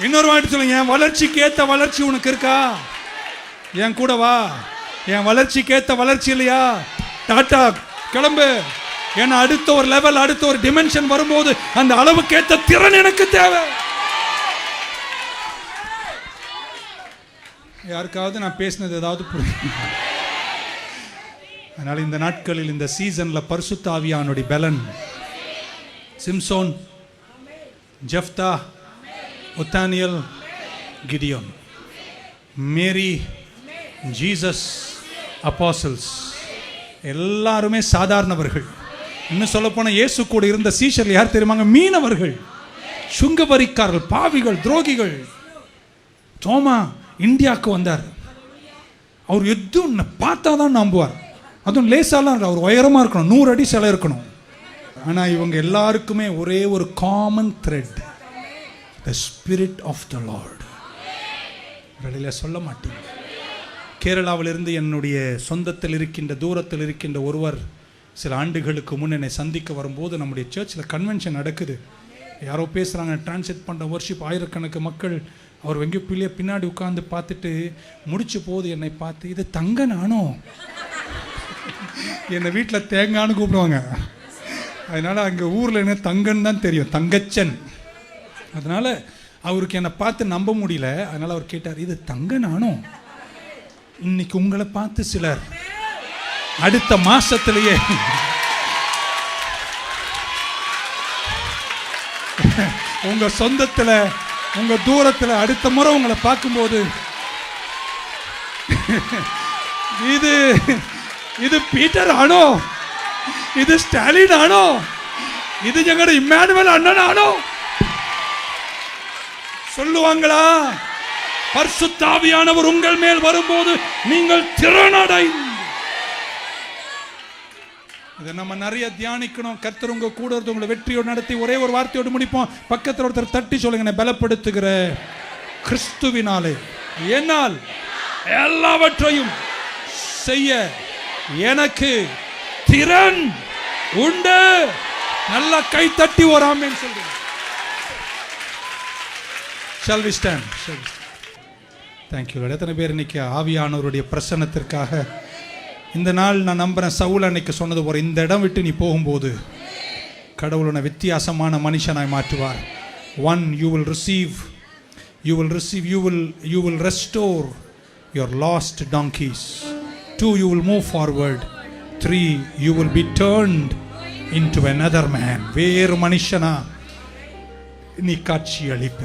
இன்னொரு வாட்டி சொல்லுங்க, என் வளர்ச்சிக்கு ஏத்த வளர்ச்சி உனக்கு இருக்கா? என் கூட வா. என் வளர்ச்சிக்கு ஏத்த வளர்ச்சி இல்லையா? டாட்டா கிளம்பு. ஏன்னா அடுத்த ஒரு லெவல், அடுத்த ஒரு டிமென்ஷன் வரும்போது அந்த அளவுக்கு ஏத்த திறன் எனக்கு தேவை. யாருக்காவது நான் பேசினது ஏதாவது புரியும்? அதனால இந்த நாட்களில், இந்த சீசன்ல பரிசுத்த ஆவியானுடைய பலன், சிம்சோன், ஜெப்தா, ஒத்தானியல், கிடியோன், மேரி, ஜீசஸ், அப்போஸ்தலர்ஸ் எல்லாருமே சாதாரணவர்கள். இன்னும் சொல்ல போன இயேசு கூட இருந்த சீஷர்கள் யார் தெரியுமாங்க? மீனவர்கள், சுங்கவரிக்காரர்கள், பாவிகள், துரோகிகள். தோமா இந்தியாவுக்கு வந்தார். அவர் எதுவும் பார்த்தா தான் நம்புவார். அதுவும் லேசாலாம் அவர் உயரமாக இருக்கணும், 100 அடி சிலை இருக்கணும். ஆனால் இவங்க எல்லாருக்குமே ஒரே ஒரு common thread, the spirit of the Lord. வெளியில் சொல்ல மாட்டீங்க. கேரளாவிலிருந்து என்னுடைய சொந்தத்தில் இருக்கின்ற, தூரத்தில் இருக்கின்ற ஒருவர் சில ஆண்டுகளுக்கு முன் என்னை சந்திக்க வரும்போது, நம்முடைய சர்ச்சில் கன்வென்ஷன் நடக்குது. யாரோ பேசுகிறாங்க, டிரான்ஸ்லேட் பண்ணுற வர்ஷிப், ஆயிரக்கணக்கு மக்கள். அவர் வெங்க பிள்ளைய பின்னாடி உட்காந்து பார்த்துட்டு முடிச்சு போது என்னை பார்த்து, இது தங்க நானோ? என்னை வீட்டில் தேங்கான்னு கூப்பிடுவாங்க. அதனால் அங்கே ஊரில் என்ன தங்கன்னு தான் தெரியும், தங்கச்சன். அதனால் அவருக்கு என்னை பார்த்து நம்ப முடியல. அதனால் அவர் கேட்டார், இது தங்க நானோ? இன்னைக்கு உங்களை பார்த்து சிலர் அடுத்த மாசத்திலேயே உங்க சொந்தத்தில், உங்க தூரத்தில் அடுத்த முறை உங்களை பார்க்கும்போது, இது இது பீட்டர் ஆனோ, இது ஸ்டாலின் ஆனோ, இது எங்கட இம்மானுவேல் அண்ணன் ஆனோ சொல்லுவாங்களா? பரிசுத்த ஆவியானவர் உங்கள் மேல் வரும்போது நீங்கள் திறனடை. இதை நம்ம நிறைய தியானிக்கணும். கர்த்தர் உங்க கூட இருந்து உங்களை வெற்றியோடு நடத்தி. ஒரே ஒரு வார்த்தையோடு முடிப்போம். பக்கத்தில் ஒருத்தர் தட்டி சொல்லுங்க, பலப்படுத்துகிற கிறிஸ்துவினாலே என்னால் எல்லாவற்றையும் செய்ய எனக்கு திறன் உண்டு. நல்லா கை தட்டி ஒரு ஆமென் சொல்லுங்க. Shall we stand? Thank you Lord. எத்தனை பேர் இன்னைக்கு ஆவியானவருடைய பிரசன்னத்திற்காக? இந்த நாள் நான் நம்புறேன், சவுல் அன்னைக்கு சொன்னது போற, இந்த இடம் விட்டு நீ போகும்போது கடவுளுன வித்தியாசமான மனுஷனாய் மாற்றுவார். One, you will receive, you will restore your lost donkeys. 2, you will move forward. 3, you will be turned into another man. வேறு மனுஷனா நீ காட்சி அளிப்ப.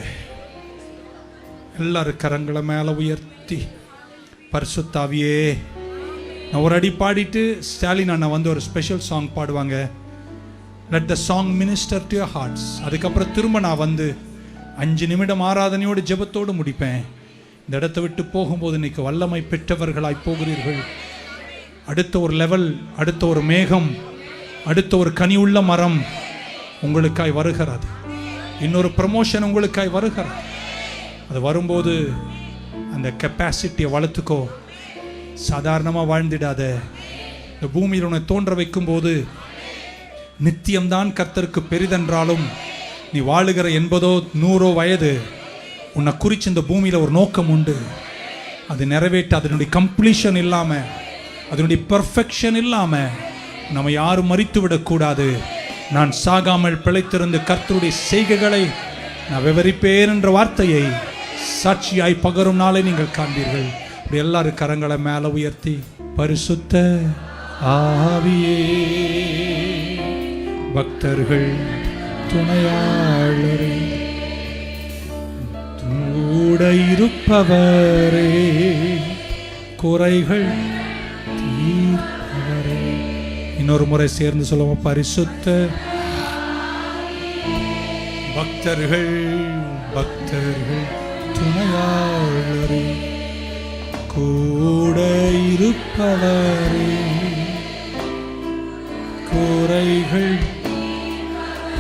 எல்லாரும் கரங்களை மேல உயர்த்தி பரிசுத்த ஆவியே, நான் ஒரு அடி பாடிட்டு ஸ்டாலின் அண்ணா வந்து ஒரு ஸ்பெஷல் சாங் பாடுவாங்க. let the song minister to your hearts. அதுக்கப்புறம் திரும்ப நான் வந்து 5 நிமிடம் ஆராதனையோடு ஜெபத்தோடு முடிப்பேன். இந்த இடத்தை விட்டு போகும்போது இன்னைக்கு வல்லமை பெற்றவர்களாய் போகிறீர்கள். அடுத்த ஒரு லெவல், அடுத்த ஒரு மேகம், அடுத்த ஒரு கனி உள்ள மரம் உங்களுக்காய் வருகிறது. இன்னொரு ப்ரமோஷன் உங்களுக்காய் வருகிறது. அது வரும்போது அந்த கெப்பாசிட்டியை வளர்த்துக்கோ. சாதாரணமாக வாழ்ந்திடாத. இந்த பூமியில் உன்னை தோன்ற வைக்கும்போது நித்தியம்தான் கர்த்தருக்கு பெரிதென்றாலும் நீ வாழுகிற 80 100 வயது உன்னை குறித்து இந்த பூமியில் ஒரு நோக்கம் உண்டு. அது நிறைவேற்ற அதனுடைய கம்ப்ளீஷன் இல்லாமல், அதனுடைய பெர்ஃபெக்ஷன் இல்லாமல் நம்ம யாரும் மறித்து விடக்கூடாது. நான் சாகாமல் பிழைத்திருந்து கர்த்தருடைய செய்கைகளை நான் விவரிப்பேன் என்ற வார்த்தையை சாட்சியாய் பகரும் நாளை நீங்கள் காண்பீர்கள். இப்படி எல்லாரும் கரங்களை மேலே உயர்த்தி பரிசுத்த ஆவியே, பக்தர்கள் துணையாளரே, கூட இருப்பவரே, குறைகள் தீர்ப்பவரே. இன்னொரு முறை சேர்ந்து சொல்லுவோம். பரிசுத்த பக்தர்கள், பக்தர்கள் துணையாளரே, கூட இருப்பவரே, குறைகள்.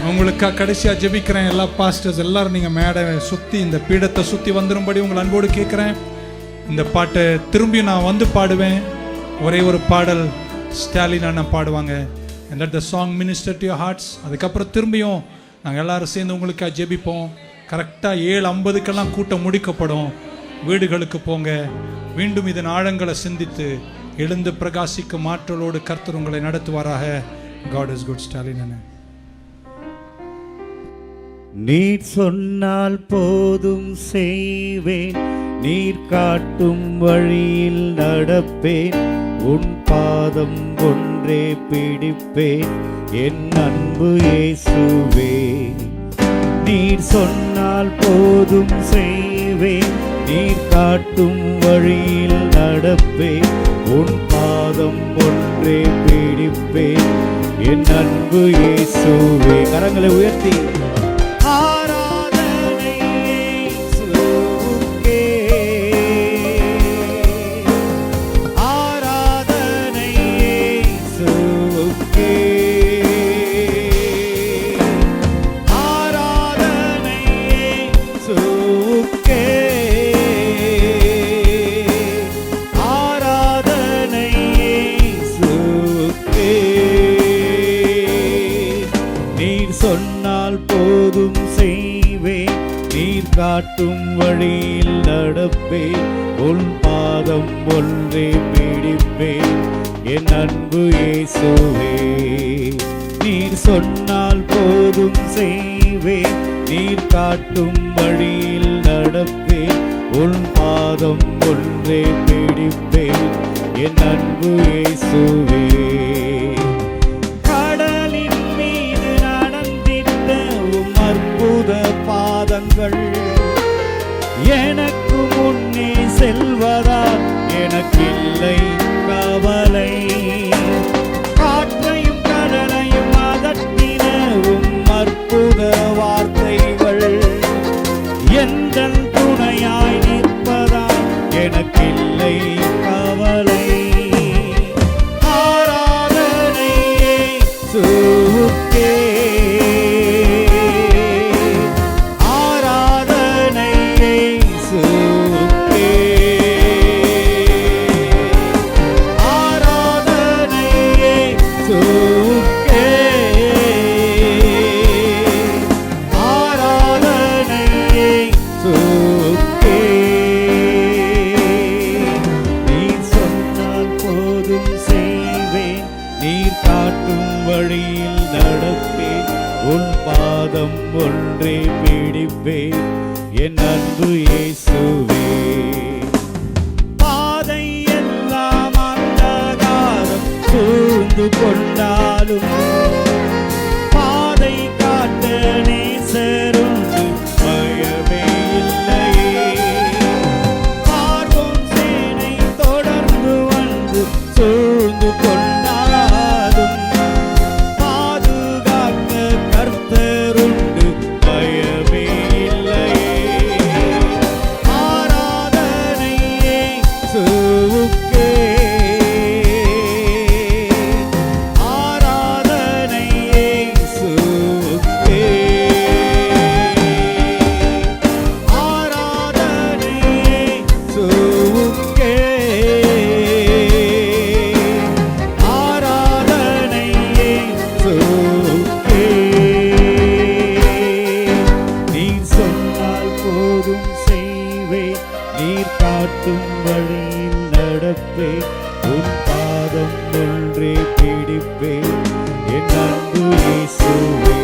உங்களுக்காக கடைசியாக ஜெபிக்கிறேன். எல்லா பாஸ்டர்ஸ் எல்லாரும் நீங்கள் மேடை சுற்றி இந்த பீடத்தை சுற்றி வந்துடும்படி உங்கள் அன்போடு கேட்குறேன். இந்த பாட்டை திரும்பியும் நான் வந்து பாடுவேன். ஒரே ஒரு பாடல் ஸ்டாலின் அண்ணா பாடுவாங்க. and let the song minister to your hearts. அதுக்கப்புறம் திரும்பியும் நாங்கள் எல்லாரும் சேர்ந்து உங்களுக்காக ஜெபிப்போம். கரெக்டாக 7:50 கூட்டம் முடிக்கப்படும். வீடுகளுக்கு போங்க. மீண்டும் இதன் ஆழங்களை சிந்தித்து எழுந்து பிரகாசிக்கும் ஆற்றலோடு கர்த்தர் உங்களை நடத்துவாராக. God is good. ஸ்டாலின் அண்ணா. நீர் சொன்னால் போதும் செய்வேன், நீர் காட்டும் வழியில் நடப்பேன், உன் பாதம் ஒன்றே பிடிப்பேன், என் அன்பு இயேசுவே. நீர் சொன்னால் போதும் செய்வேன், நீர் காட்டும் வழியில் நடப்பேன், உன் பாதம் ஒன்றே பிடிப்பேன், என் அன்பு இயேசுவே. கரங்களை உயர்த்தி காட்டும் வழியில் நடப்பேன், உன் பாதம் ஒன்றே பிடிப்பேன், என் அன்பு இயேசுவே. நீர் சொன்னால் போதும் செய்வேன், நீர் காட்டும் வழியில் நடப்பேன், உன் பாதம் ஒன்றே பிடிப்பேன், என் அன்பு இயேசுவே. கடலின் மீது நடந்திட்ட உம் அற்புத பாதங்கள் எனக்கு முன்னே செல்வதால் எனக்கில்லை கவலை. காற்றையும் கடலையும் அதட்டின உம் அற்புத வார்த்தைகள் எந்தன் துணையாய் நிற்பதால் எனக்கில்லை கவலை. ஆராதனை இயேசுவுக்கே, ஒன்றே பிடிப்பேன், என் அன்பு இயேசுவே. கொண்டாலும் பாதை காட்ட நேசருண்டு பயமே இல்லையே. பார்வோன் சேனை தொடர்ந்து வந்து சூழ்ந்து கொண்டாலும் பாதுகாக்க கர்த்தருண்டு பயமே இல்லையே. ஆராதனை இயேசுவுக்கே, ஆராதனை இயேசுவுக்கே, ஆராதனை இயேசுவுக்கே, ஆராதனை இயேசுவுக்கே. நீர் சொன்னால் போதும் செய்வேன், நீர் காட்டும் வழியில் நடப்பேன், உன் பாதம் ஒன்றே பிடிப்பேன் என் அன்பு இயேசுவே.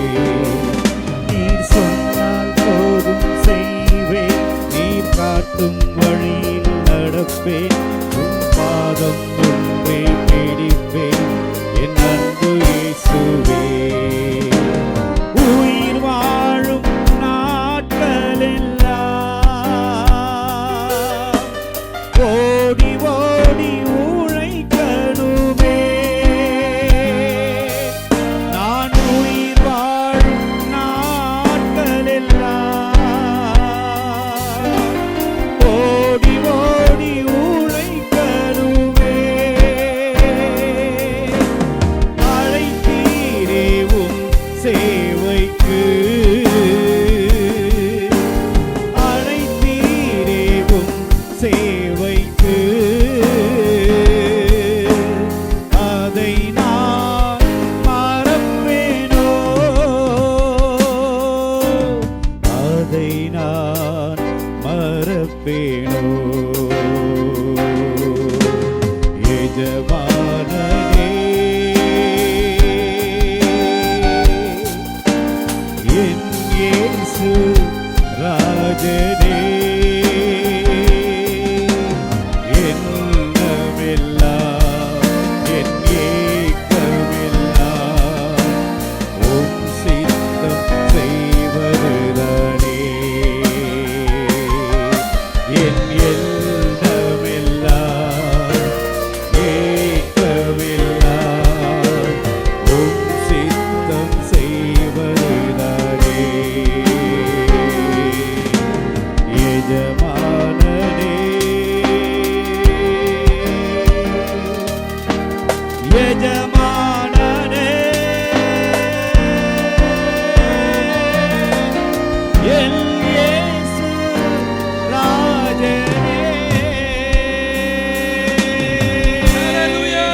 நீர் சொன்னால் போதும் செய்வேன், நீர் காட்டும் வழியில் நடப்பேன், உன் பாதம் ஒன்றே பிடிப்பேன் என் அன்பு இயேசுவே. உயிர் வாழும் நாட்களெல்லாம் ஓடி ஓடி உழைக்கணுமே. நான் உயிர் வாழும் நாட்களெல்லாம் ஓடி ஓடி உழைக்கணுமே. அழைத்தீரே உம் சேவைக்கு, அழைத்தீரே உம் சேவைக்கு, அதை நான் மறப்பேனோ, அதை நான் மறப்பேனோ. எஜமானனே, என் இயேசு ராஜனே, எண்ணமெல்லாம் என் ஏக்கமெல்லாம் உம் சித்தம் செய்வதுதானே. என் எண்ணமெல்லாம் ஏக்கமெல்லாம் உம் சித்தம் செய்வதுதானே. எஜமானனே, எஜமானனே, என் இயேசு ராஜனே. Hallelujah.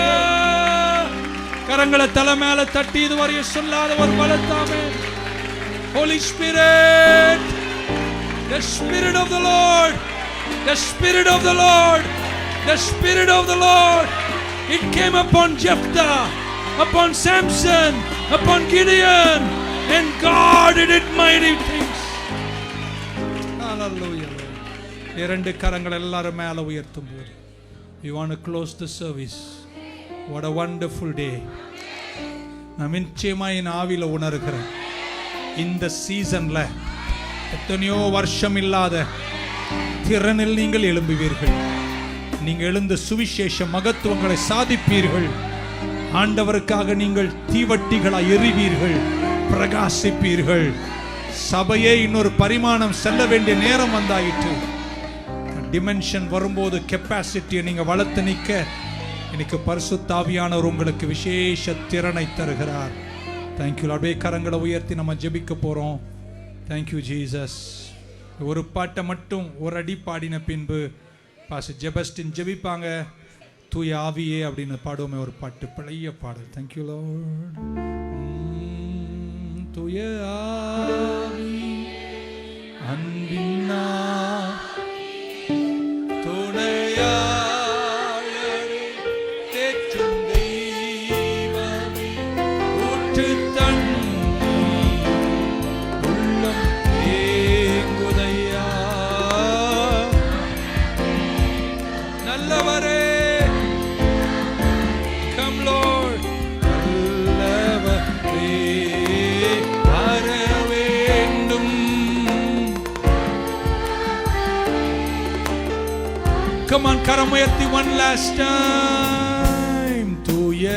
கரங்களை தலை மேல தட்டி இதுவரைய சொல்லாத ஒரு பலத்தாமே. Holy Spirit, the Spirit of the Lord, the Spirit of the Lord, the Spirit of the Lord. It came upon Jephthah, upon Samson, upon Gideon, and God did mighty things. Hallelujah. இரண்டு கரங்கள் எல்லாரும் மேல உயர்த்தும் போது we want to close the service. What a wonderful day. நான் நிச்சயமா என் ஆவியில உணர்கிறேன், இந்த சீசன்ல எத்தனையோ வருஷம் இல்லாத திறனில் நீங்கள் எழும்புவீர்கள். நீங்கள் எழுந்த சுவிசேஷ மகத்துவங்களை சாதிப்பீர்கள். ஆண்டவருக்காக நீங்கள் தீவட்டிகளாய் எரிவீர்கள், பிரகாசிப்பீர்கள். சபையே இன்னொரு பரிமாணம் செல்ல வேண்டிய நேரம் வந்தாயிற்று. டிமென்ஷன் வரும்போது கெப்பாசிட்டியை நீங்க வளர்த்து நிற்க இன்னைக்கு பரிசுத்த ஆவியானவர் உங்களுக்கு விசேஷ திறனை தருகிறார். தேங்க்யூ. அப்படியே கரங்களை உயர்த்தி நம்ம ஜெபிக்க போறோம். Thank you Jesus. ஒரு பாட்டை மட்டும் ஒரு அடி பாடின பின்பு பாஸ்டர் ஜெபஸ்டின் ஜெபிப்பாங்க. தூய ஆவியே அப்படின்னு பாடுவோமே ஒரு பாட்டு, பழைய பாடல். Thank you Lord. தூய ஆவி அன்பின் துணையாளரே, தேற்றும் தெய்வமே, ஊற்று தண்ணீர் உள்ளம் ஏங்குதையா. நல்லவரே, come Lord, Come on, கரம் உயர்த்தி one last time. தூய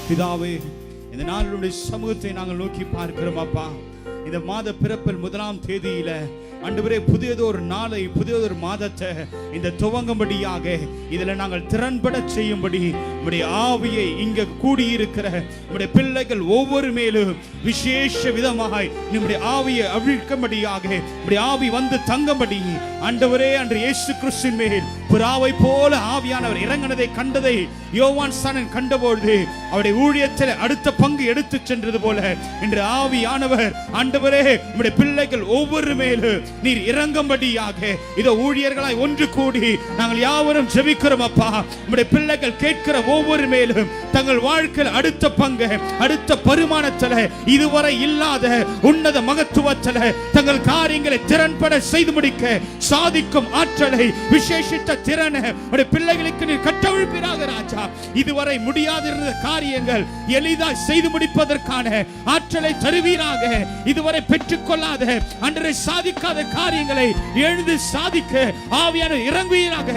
பிதாவே, இந்த நாளுடைய சமூகத்தை நாங்கள் நோக்கி பார்க்கிறோம் அப்பா. இந்த மாத பிறப்பில் 1ஆம் தேதியில ஆண்டவரே புதியதொரு நாளை, புதியதொரு மாதத்தை இந்த துவங்கும்படியாக இதில் நாங்கள் திறன்பட செய்யும்படி உம்முடைய ஆவியை இங்க கூடியிருக்கிற உம்முடைய பிள்ளைகள் ஒவ்வொரு மேலும் விசேஷ விதமாய் நம்முடைய ஆவியை அவிழ்க்கும்படியாக உம்முடைய ஆவி வந்து தங்கும்படி ஆண்டவரே அன்று இயேசு கிறிஸ்துவின் மேல் புறாவை போல ஆவியானவர் இறங்கினதை கண்டதை யோவான் ஸ்நானன் கண்டபொழுது அவருடைய ஊழியத்தில் அடுத்த பங்கு எடுத்து சென்றது போல இன்று ஆவியானவர் ஆண்டவரே உம்முடைய பிள்ளைகள் ஒவ்வொரு மேலும் நீர் இறங்கும்படியாக இதோ ஊழியர்களாய் ஒன்று கூடி நாங்கள் யாவரும் ஜெபிக்கிறோம் அப்பா. உம்முடைய பிள்ளைகள் கேட்கிற ஒவ்வொரு மேலும் தங்கள் வாழ்க்கையில் அடுத்த பங்கு, அடுத்த பரிமாணத்தில் இதுவரை இல்லாத உன்னத மகத்துவத்தில் தங்கள் காரியங்களை திறன்பட செய்து முடிக்க சாதிக்கும் ஆற்றலை, விசேஷித்த திறனை உடைய பிள்ளைகளுக்கு நீர் கட்டவிழ்ப்பீராக ராஜா. இதுவரை முடியாதிருந்த காரியங்கள் எளிதாய் செய்து முடிப்பதற்கான ஆற்றலை தருவீராக. இதுவரை பெற்றுக்கொள்ளாத அன்றை சாதிக்காத காரியங்களை எழுந்து சாதிக்க ஆவியான இறங்குவீராக.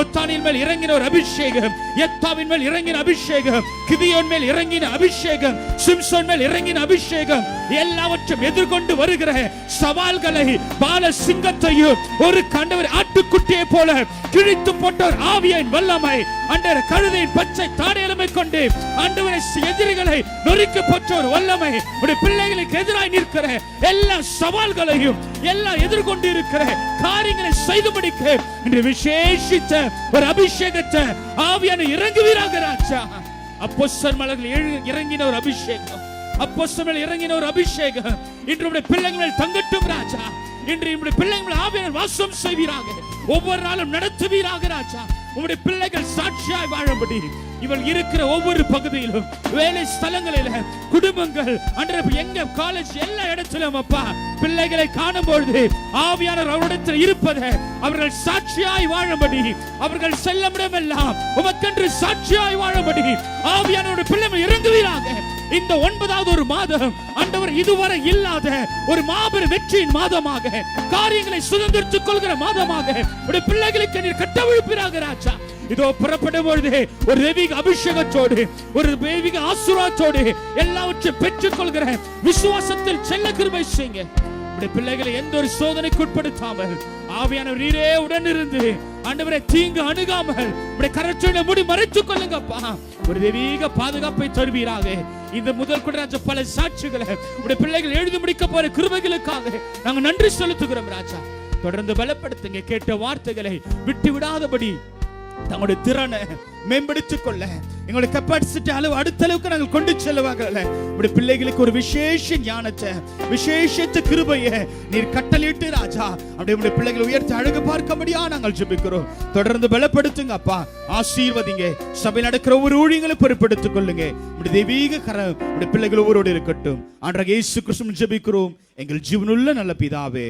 ஒத்தானின் மேல் இறங்கின ஒரு அபிஷேகம், யெப்தாவின் மேல் இறங்கின அபிஷேகம், கிதியோன் மேல் இறங்கின அபிஷேகம், சிம்சோன் மேல் இறங்கின அபிஷேகம், எல்லாவற்றையும் எதிர்கொண்டு வருகிற சவால்களை பால சிங்கத்தையும் ஒரு கண்டவர் ஆட்டுக்குட்டியை போல கிழித்து போட்டவர் ஆவியின் வல்லமை அண்டர் கழுதையின் பச்சை தாடையலமை கொண்டு ஆண்டவரை எதிரிகளை நொறுக்கி போட்ட ஒரு வல்லமை உடைய பிள்ளைகளுக்கு எதிராக நிற்கிற எல்லா சவால்களையும் எல்லாம் எதிர்கொண்டு இருக்கிற காரியங்களை செய்து முடிக்க இன்று விசேஷித்த ஒரு அபிஷேகத்தை ஆவியான இறங்குவீராக ராஜா. அப்போஸ்தலர் மலர்கள் இறங்கின ஒரு அபிஷேகம், அப்போஸ்தலர் இறங்கின ஒரு அபிஷேகம் இன்று உடைய பிள்ளைகள் தங்கட்டும் ராஜா. இன்று நம்முடைய பிள்ளைகள் ஆவியானவர் வாசம் செய்வீராக, ஒவ்வொரு நாளும் நடத்துவீராக ராஜா. உம்முடைய பிள்ளைகள் சாட்சியாய் வாழும்படி இவள் இருக்கிற ஒவ்வொரு பகுதியிலும், வேலை ஸ்தலங்களில, குடும்பங்கள், எங்க காலேஜ், எல்லா இடத்திலும் அப்பா பிள்ளைகளை காணும் பொழுது ஆவியானவர் அவரிடத்தில் இருப்பதை அவர்கள் சாட்சியாய் வாழும்படி, அவர்கள் செல்லமிடமெல்லாம் உமக்கென்று சாட்சியாய் வாழும்படி ஆவியானவருடைய பிள்ளைகள் இறங்குவீராக. இந்த 9வது ஒரு மாதம் ஆண்டவர் இதுவரை இல்லாத ஒரு மாபெரும் வெற்றியின் மாதமாக, காரியங்களை சுதந்திரித்துக் கொள்கிற மாதமாக உடைய பிள்ளைகளுக்கு நீர் கட்டவிழ்ப்பீராக ராஜா. இதோ புறப்படும் பொழுது ஒரு தெய்வீக அபிஷேகத்தோடு, ஒரு தெய்வீக ஆசீர்வாதத்தோடு எல்லாவற்றையும் பெற்றுக் கொள்கிற விசுவாசத்தில் செல்ல கிருபை செய்யுங்க. உடைய பிள்ளைகளை எந்த ஒரு சோதனைக்கு உட்படுத்தாமல் ஆவியானவர் நீரே உடன் இருந்து ஆண்டவரே தீங்கு அணுகாமல் உடைய கரச்சொல்லை மூடி மறைத்துக் கொள்ளுங்கப்பா. ஒரு தெய்வீக பாதுகாப்பை தருவீராக. இந்த முதல் கூட பல சாட்சிகளை உடைய பிள்ளைகள் எழுதி முடிக்க போற கிருபைகளுக்காக நாங்கள் நன்றி செலுத்துகிறோம் ராஜா. தொடர்ந்து பலப்படுத்துங்க. கேட்ட வார்த்தைகளை விட்டு விடாதபடி தங்களுடைய திறனை மேம்படுத்திக் கொள்ள எங்களுடைய கெப்பாசிட்டி அளவு அடுத்த அளவுக்கு நாங்கள் கொண்டு செல்வாங்கல்ல. உடைய பிள்ளைகளுக்கு ஒரு விசேஷ ஞானத்தை, விசேஷ கிருபையை நீர் கட்டளையிட்டு ராஜா அப்படியே உடைய பிள்ளைகளை உயர்த்தி அழகு பார்க்கும்படியா நாங்கள் ஜெபிக்கிறோம். தொடர்ந்து பலப்படுத்துங்க அப்பா, ஆசீர்வதிங்க. சபை நடக்கிற ஒவ்வொரு ஊழியங்களை பொறுப்படுத்திக் கொள்ளுங்க. உடைய தெய்வீக கரம் உடைய பிள்ளைகள் ஒவ்வொருவரோடு இருக்கட்டும். ஆண்டவராகிய இயேசு கிறிஸ்துவின் ஜெபிக்கிறோம் எங்கள் ஜீவனுள்ள நல்ல பிதாவே.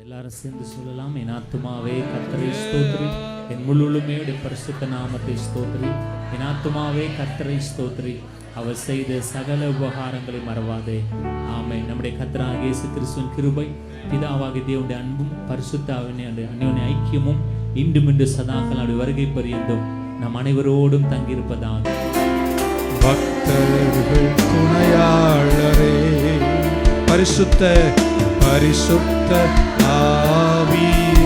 எல்லாரும் சேர்ந்து சொல்லலாம். என் ஆத்துமாவே கர்த்தரை ஸ்தோத்திரி, என் முழுமே பரிசுத்த நாமத்தை ஸ்தோத்திரி. என் ஆத்துமாவே கர்த்தரை ஸ்தோத்திரி, அவர் செய்த சகல உபகாரங்களை மறவாதே. ஆமென். நம்முடைய கர்த்தராகிய இயேசு கிறிஸ்துவின் கிருபை, பிதாவாகிய தேவனுடைய அன்பும், பரிசுத்த ஆவியானவருடைய அந்யோன்ய ஐக்கியமும் இன்றும் இன்று சதாகாலம் வருகை பரியந்தம் நம் அனைவரோடும் தங்கியிருப்பதாக. பக்தர்கள் துணையாளரே, பரிசுத்த பரிசுத்த ஆவியே,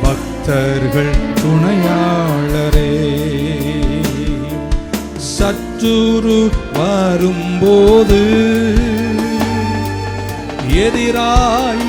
பக்தர்கள் துணையாளரே, சத்துரு வரும்போது எதிராய்